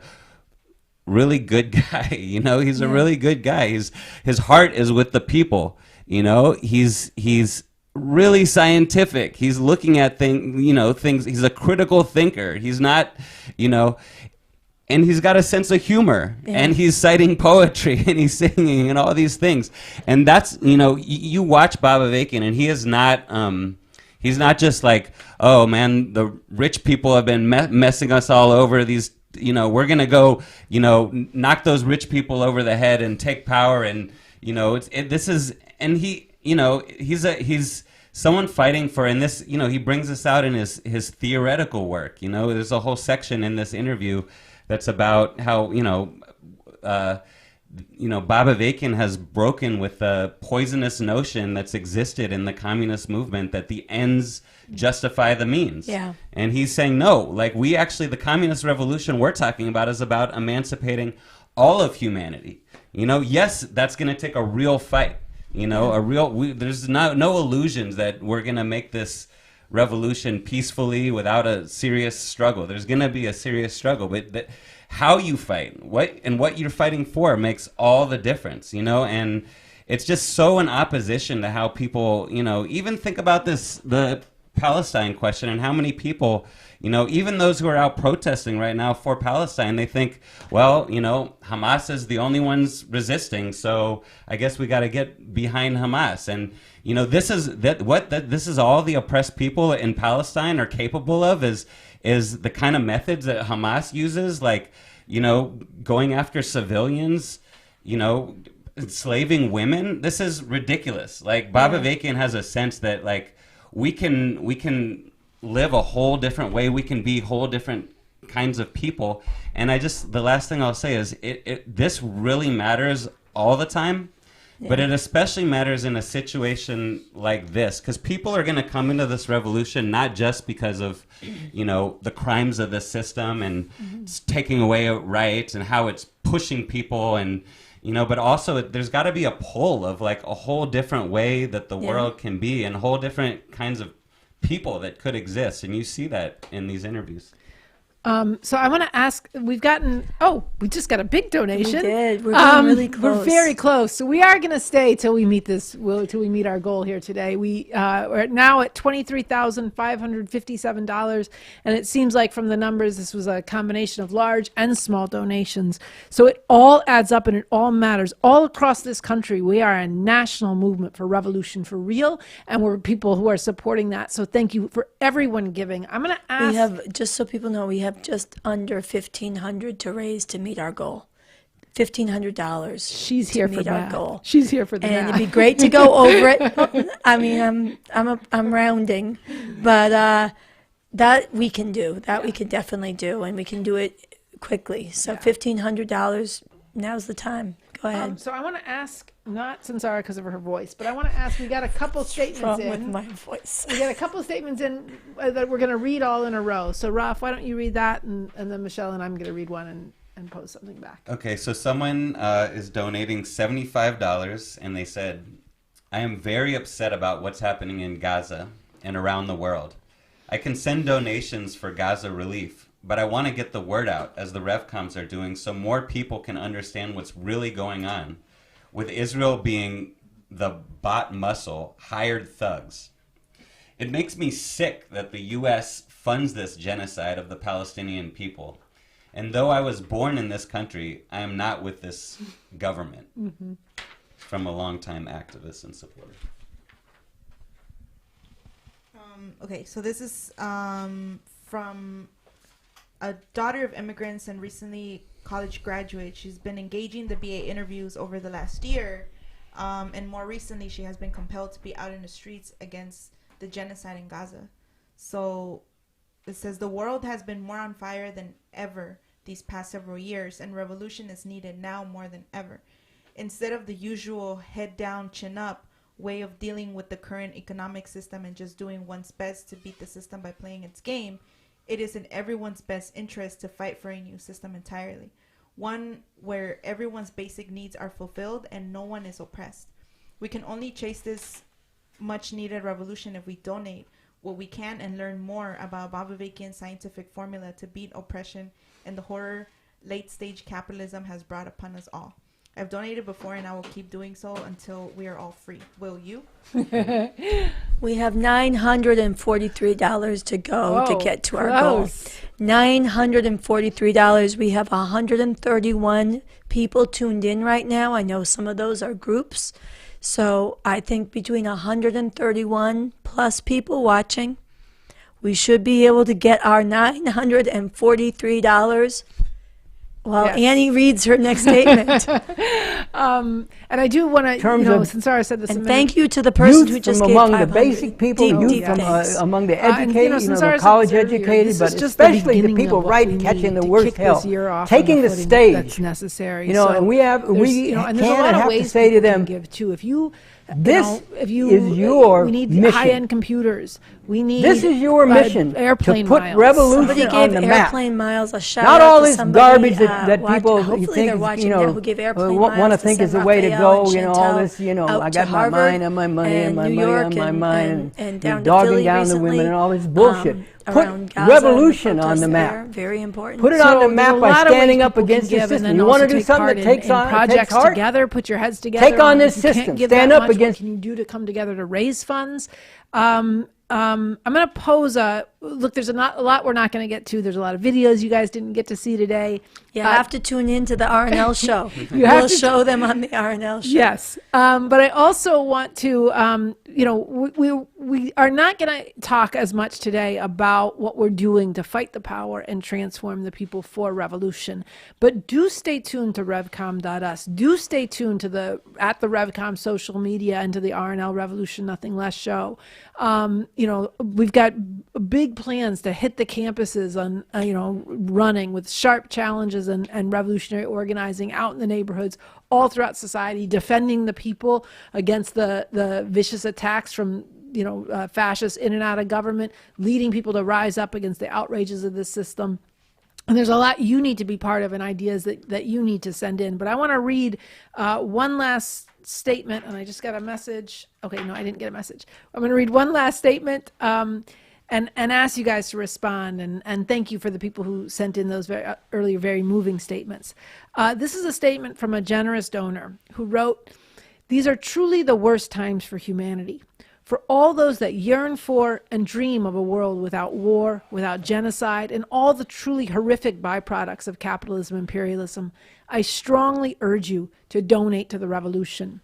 really good guy. He's a really good guy. His heart is with the people. He's really scientific. He's looking at things. He's a critical thinker. He's not, and he's got a sense of humor, and he's citing poetry, and he's singing, and all these things. And that's, you watch Bob Avakian, and he is not, he's not just like, oh man, the rich people have been messing us all over. These, we're gonna go, knock those rich people over the head and take power, and he's someone fighting for, and this, he brings this out in his theoretical work. There's a whole section in this interview that's about how, Bob Avakian has broken with the poisonous notion that's existed in the communist movement that the ends justify the means. Yeah. And he's saying, no, the communist revolution we're talking about is about emancipating all of humanity. Yes, that's going to take a real fight. There's no illusions that we're going to make this revolution peacefully without a serious struggle. There's going to be a serious struggle, but how you fight, what you're fighting for makes all the difference, and it's just so in opposition to how people, even think about the Palestine question and how many people, even those who are out protesting right now for Palestine, they think, well, Hamas is the only ones resisting, so I guess we got to get behind Hamas. And this is all the oppressed people in Palestine are capable of is the kind of methods that Hamas uses, like, going after civilians, enslaving women. This is ridiculous. Like, Bob Avakian has a sense that, like, we can live a whole different way. We can be whole different kinds of people. And the last thing I'll say is this really matters all the time. But it especially matters in a situation like this, because people are going to come into this revolution not just because of, the crimes of the system and taking away rights and how it's pushing people and, but also there's got to be a pull of like a whole different way that the world can be and whole different kinds of people that could exist. And you see that in these interviews. So I want to ask, we just got a big donation. We did. We're getting really We're close. very close. So we are going to stay till we meet till we meet our goal here today. We're now at $23,557. And it seems like from the numbers, this was a combination of large and small donations. So it all adds up and it all matters. All across this country, we are a national movement for revolution for real. And we're people who are supporting that. So thank you for everyone giving. I'm going to ask. We have, just so people know, we have just under $1,500 to raise to meet our goal. $1,500. She's here for meet our that. goal. She's here for that. And it'd be great to go over it. I mean, I'm rounding, but that we can do. That we can definitely do, and we can do it quickly. So $1,500. Now's the time. Go ahead. So I want to ask, not Sansara because of her voice, but I want to ask, we got a couple statements Wrong in. with my voice. We got a couple statements in that we're going to read all in a row. So Ralph, why don't you read that, and then Michelle and I'm going to read one and post something back. Okay, so someone is donating $75, and they said, I am very upset about what's happening in Gaza and around the world. I can send donations for Gaza relief, but I want to get the word out, as the Revcoms are doing, so more people can understand what's really going on, with Israel being the bot muscle, hired thugs. It makes me sick that the U.S. funds this genocide of the Palestinian people. And though I was born in this country, I am not with this government. Mm-hmm. From a longtime activist and supporter. Okay, so this is from a daughter of immigrants and recently college graduate. She's been engaging the BA interviews over the last year, and more recently she has been compelled to be out in the streets against the genocide in Gaza. So it says, the world has been more on fire than ever these past several years, and revolution is needed now more than ever. Instead of the usual head down, chin up way of dealing with the current economic system and just doing one's best to beat the system by playing its game, it is in everyone's best interest to fight for a new system entirely. One where everyone's basic needs are fulfilled and no one is oppressed. We can only chase this much needed revolution if we donate what we can and learn more about Bob Avakian's scientific formula to beat oppression and the horror late stage capitalism has brought upon us all. I've donated before and I will keep doing so until we are all free. Will you? We have $943 to go to get to our goal. $943. We have 131 people tuned in right now. I know some of those are groups. So I think between 131 plus people watching, we should be able to get our $943 while Annie reads her next statement. And I do want to, Sansara said this a And minute. thank you to the person who Youth just from gave among 500. the basic people, youth from thanks. among the And, educated, Sansara the college said earlier, educated, this but is just the especially the beginning people of what right we catching need the to worst kick hell, this year off taking on the footing stage. That's necessary. You know, So and we there's, can and there's a and lot of have to ways say to people can them, give too. If you, this if you, is your we need mission. high-end computers. We need This is your mission, airplane to put miles. revolution Somebody on gave the map. airplane miles a shout Not out all to this somebody, garbage that people hopefully think they're is, watching you now know, who give airplane want to miles think San is the way to Rafael go. and You know, all Chantel this, you know, out I to got my Harvard mind and my money and my New money York on my mind and down to dogging Philly down the recently, women and all this bullshit. around Put Gaza revolution and the on the protests map. there. Very important. Put it So on the there's a map by lot of ways standing up people can against the give, and system. then You want to also do take something part that takes in on takes projects heart? together. Put your heads together. Take on this If you can't system. give Stand that up much, against. what can you do to come together to raise funds? I'm going to pose a look. There's a lot we're not going to get to. There's a lot of videos you guys didn't get to see today. You have to tune in to the RNL show. have We'll to show them on the RNL show. Yes, but I also want to, we are not going to talk as much today about what we're doing to fight the power and transform the people for revolution. But do stay tuned to revcom.us. Do stay tuned to the Revcom social media and to the RNL Revolution Nothing Less show. We've got big plans to hit the campuses on, running with sharp challenges and revolutionary organizing out in the neighborhoods all throughout society, defending the people against the vicious attacks from fascists in and out of government, leading people to rise up against the outrages of this system. And there's a lot you need to be part of and ideas that you need to send in. But I want to read one last statement, and I just got a message. Okay, no, I didn't get a message. I'm going to read one last statement. and ask you guys to respond. And thank you for the people who sent in those earlier, very moving statements. This is a statement from a generous donor who wrote, "These are truly the worst times for humanity. For all those that yearn for and dream of a world without war, without genocide, and all the truly horrific byproducts of capitalism and imperialism, I strongly urge you to donate to the revolution.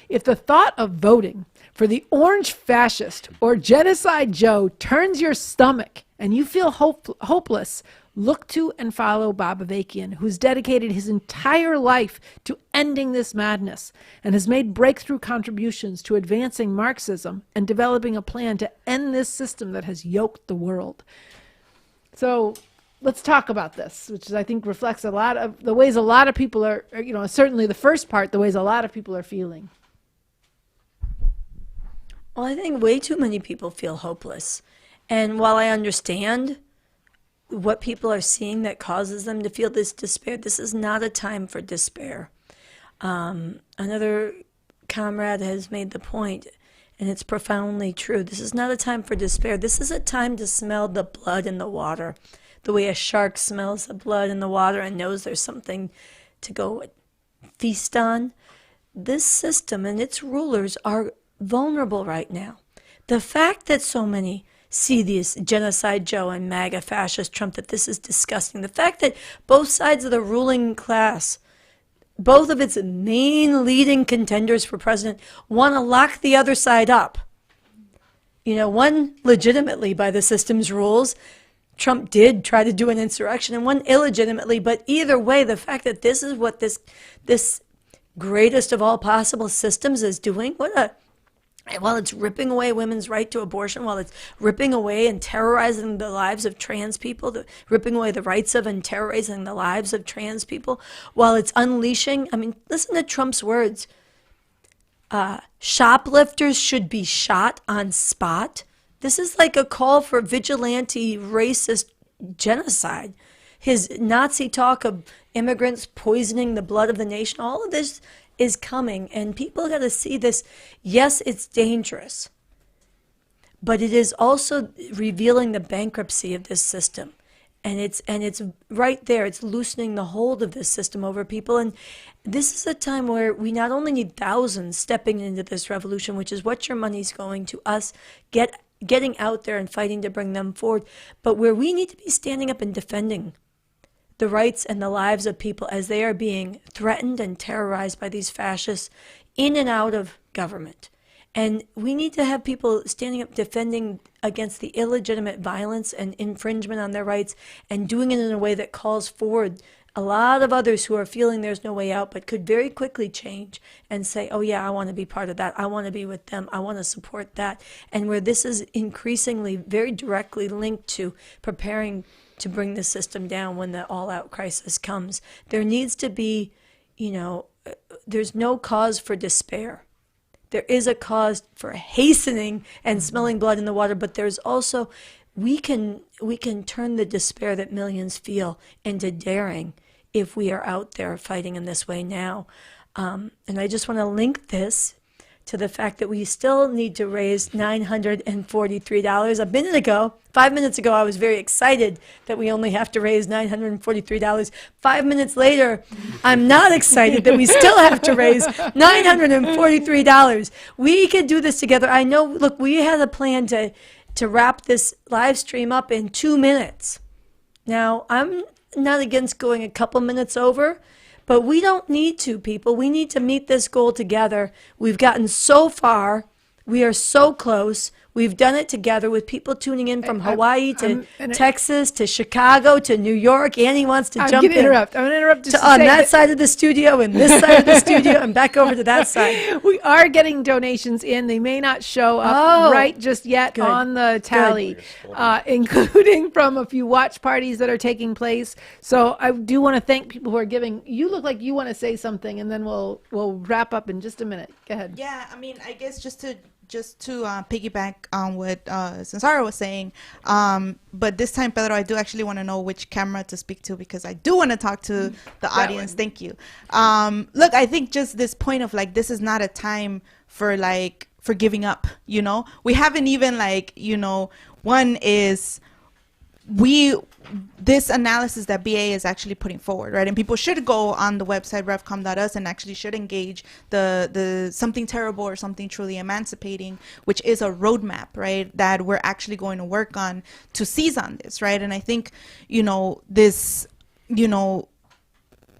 If the thought of voting for the orange fascist or genocide Joe turns your stomach and you feel hopeless, look to and follow Bob Avakian, who's dedicated his entire life to ending this madness and has made breakthrough contributions to advancing Marxism and developing a plan to end this system that has yoked the world." So let's talk about this, which I think reflects a lot of the ways a lot of people are, certainly the first part, the ways a lot of people are feeling. Well, I think way too many people feel hopeless. And while I understand what people are seeing that causes them to feel this despair, this is not a time for despair. Another comrade has made the point, and it's profoundly true. This is not a time for despair. This is a time to smell the blood in the water, the way a shark smells the blood in the water and knows there's something to go feast on. This system and its rulers are vulnerable right now. The fact that so many see these genocide Joe and MAGA fascist Trump, that this is disgusting. The fact that both sides of the ruling class, both of its main leading contenders for president, want to lock the other side up. One legitimately by the system's rules. Trump did try to do an insurrection, and one illegitimately. But either way, the fact that this is what this greatest of all possible systems is doing, while it's ripping away women's right to abortion, while it's ripping away and terrorizing the lives of trans people, ripping away the rights of and terrorizing the lives of trans people, while it's unleashing, listen to Trump's words. Shoplifters should be shot on spot. This is like a call for vigilante racist genocide. His Nazi talk of immigrants poisoning the blood of the nation, all of this is coming, and people got to see this. Yes, it's dangerous, but it is also revealing the bankruptcy of this system, and it's right there. It's loosening the hold of this system over people, and this is a time where we not only need thousands stepping into this revolution, which is what your money's going to us, getting out there and fighting to bring them forward, but where we need to be standing up and defending the rights and the lives of people as they are being threatened and terrorized by these fascists in and out of government. And we need to have people standing up defending against the illegitimate violence and infringement on their rights, and doing it in a way that calls forward a lot of others who are feeling there's no way out but could very quickly change and say, oh yeah, I want to be part of that. I want to be with them. I want to support that. And where this is increasingly very directly linked to preparing to bring the system down when the all-out crisis comes. There needs to be, there's no cause for despair. There is a cause for hastening and smelling blood in the water, but there's also, we can turn the despair that millions feel into daring if we are out there fighting in this way now. And I just want to link this to the fact that we still need to raise $943. A minute ago, 5 minutes ago, I was very excited that we only have to raise $943. 5 minutes later, I'm not excited that we still have to raise $943. We can do this together. I know, look, we had a plan to wrap this live stream up in 2 minutes. Now, I'm not against going a couple minutes over, but we don't need to, people. We need to meet this goal together. We've gotten so far. We are so close. We've done it together with people tuning in from Hawaii to Texas to Chicago to New York. Annie wants to jump in. I'm going to interrupt just on that side of the studio and this side of the studio and back over to that side. We are getting donations in. They may not show up right just yet on the tally, including from a few watch parties that are taking place. So I do want to thank people who are giving. You look like you want to say something, and then we'll wrap up in just a minute. Go ahead. Yeah, I guess just to piggyback on what Sansara was saying, but this time, Pedro, I do actually want to know which camera to speak to, because I do want to talk to the audience. Thank you. Look, I think just this point of this is not a time for giving up. You know, we haven't even like, you know, one is this analysis that BA is actually putting forward, right? And people should go on the website revcom.us and actually should engage the something terrible or something truly emancipating, which is a roadmap, right? That we're actually going to work on to seize on this, right? And I think, you know, this, you know,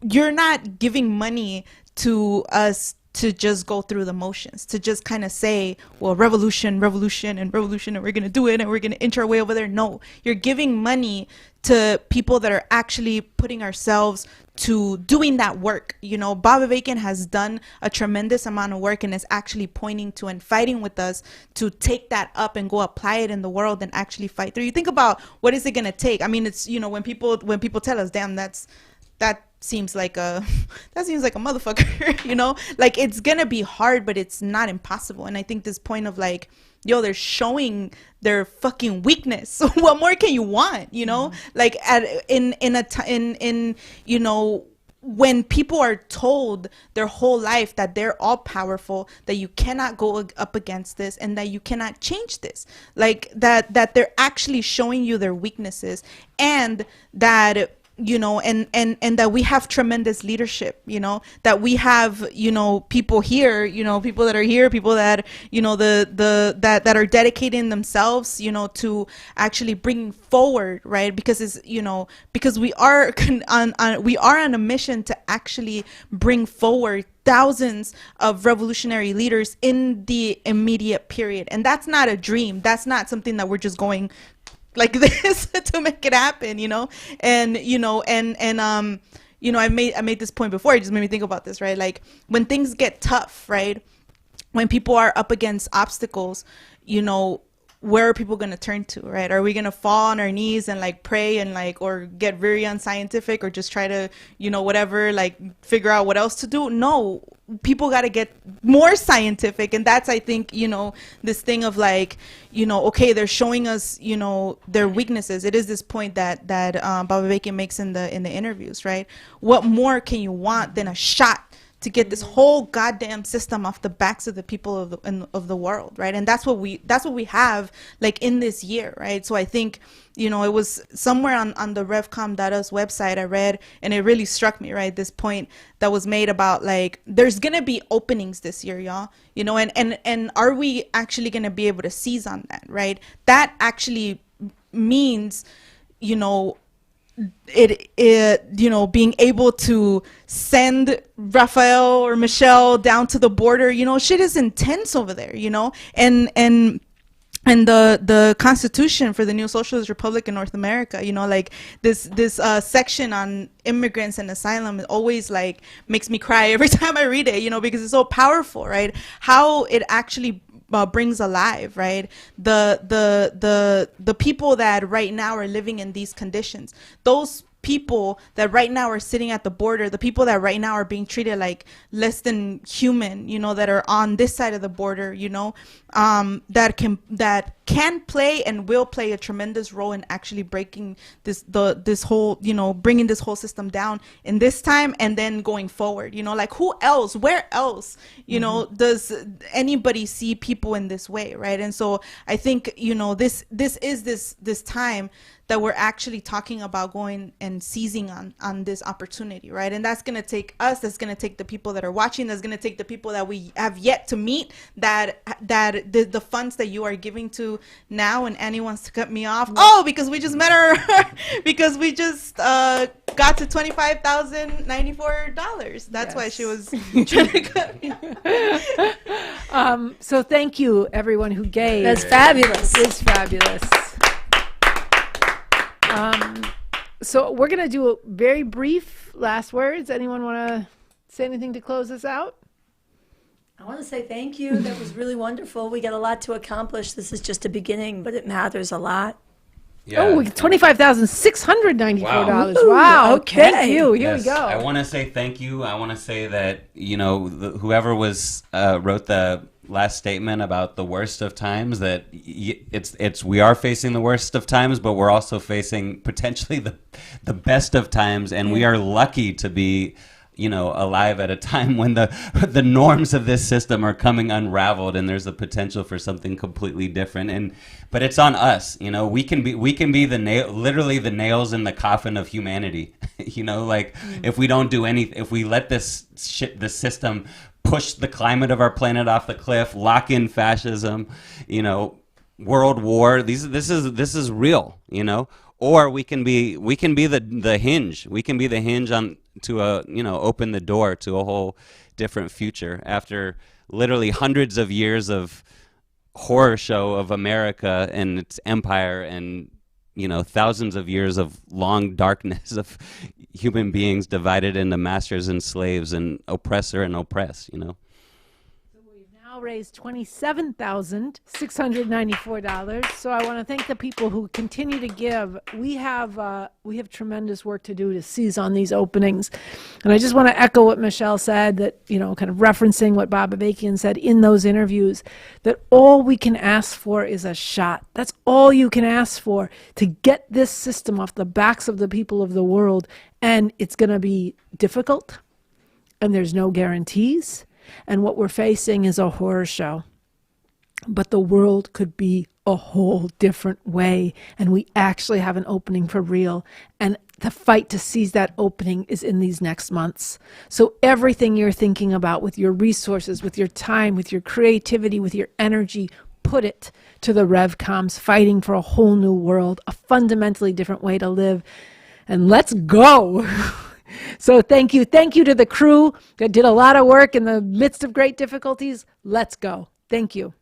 you're not giving money to us to just go through the motions, to just kind of say, well, revolution, and we're going to do it and we're going to inch our way over there. No, you're giving money to people that are actually putting ourselves to doing that work. You know, Bob Avakian has done a tremendous amount of work and is actually pointing to and fighting with us to take that up and go apply it in the world and actually fight through. You think about what is it going to take? I mean, it's, you know, when people tell us, damn, that seems like a motherfucker, you know, like it's gonna be hard, but it's not impossible. And I think this point of like, yo, they're showing their fucking weakness. What more can you want, you know? Like in you know, when people are told their whole life that they're all powerful, that you cannot go up against this and that you cannot change this, like that they're actually showing you their weaknesses, and that, you know, and that we have tremendous leadership, you know, that we have, you know, people here, you know, people that are here, people that, you know, that are dedicating themselves, you know, to actually bringing forward, right? Because it's, you know, because we are on a mission to actually bring forward thousands of revolutionary leaders in the immediate period. And that's not a dream. That's not something that we're just going like this to make it happen, you know? And, you know, and you know, I made this point before. It just made me think about this, right? Like when things get tough, right? When people are up against obstacles, you know, where are people going to turn to, right? Are we going to fall on our knees and like pray and like, or get very unscientific or just try to, you know, whatever, like figure out what else to do? No, people got to get more scientific. And that's, I think, you know, this thing of like, you know, okay, they're showing us, you know, their weaknesses. It is this point that Bob Avakian makes in the interviews, right? What more can you want than a shot to get this whole goddamn system off the backs of the people of the world, right? And that's what we have like in this year, right? So I think, you know, it was somewhere on the revcom.us website I read, and it really struck me, right? This point that was made about like, there's gonna be openings this year, y'all, you know, and are we actually gonna be able to seize on that, right? That actually means, you know, it you know, being able to send Raphael or Michelle down to the border, you know, shit is intense over there, you know, and the Constitution for the New Socialist Republic in North America, you know, like this section on immigrants and asylum always like makes me cry every time I read it, you know, because it's so powerful, right? How it actually brings alive, right, the people that right now are living in these conditions, those people that right now are sitting at the border, the people that right now are being treated like less than human, you know, that are on this side of the border, you know, that can play and will play a tremendous role in actually breaking this whole, you know, bringing this whole system down in this time and then going forward, you know, like who else, where else, you know, does anybody see people in this way, right? And so I think, you know, this is this time that we're actually talking about going and seizing on this opportunity, right? And that's going to take us, that's going to take the people that are watching, that's going to take the people that we have yet to meet, that the funds that you are giving to now. And Annie wants to cut me off. Oh, because we just met her, because we just got to $25,094. That's why she was trying to cut me off. So thank you, everyone who gave. That's fabulous. It's fabulous. So we're going to do a very brief last words. Anyone want to say anything to close us out? I want to say thank you. That was really wonderful. We got a lot to accomplish. This is just a beginning, but it matters a lot. Yeah. Oh, $25,694. Wow. Wow. Okay. Thank you. Here Yes, we go. I want to say thank you. I want to say that, you know, whoever wrote the last statement about the worst of times, that we are facing the worst of times, but we're also facing potentially the best of times, and we are lucky to be, alive at a time when the norms of this system are coming unraveled, and there's a potential for something completely different. But it's on us. We can be literally the nails in the coffin of humanity. If we don't do anything, if we let this system push the climate of our planet off the cliff, lock in fascism, world war. This is real, Or we can be the hinge. We can be the hinge to open the door to a whole different future after literally hundreds of years of horror show of America and its empire, and thousands of years of long darkness of human beings divided into masters and slaves and oppressor and oppressed. Now raised $27,694. So I want to thank the people who continue to give. We have tremendous work to do to seize on these openings, and I just want to echo what Michelle said. That kind of referencing what Bob Avakian said in those interviews. That all we can ask for is a shot. That's all you can ask for to get this system off the backs of the people of the world, and it's going to be difficult, and there's no guarantees. And what we're facing is a horror show. But the world could be a whole different way. And we actually have an opening for real. And the fight to seize that opening is in these next months. So everything you're thinking about with your resources, with your time, with your creativity, with your energy, put it to the Revcoms fighting for a whole new world, a fundamentally different way to live. And let's go. So thank you. Thank you to the crew that did a lot of work in the midst of great difficulties. Let's go. Thank you.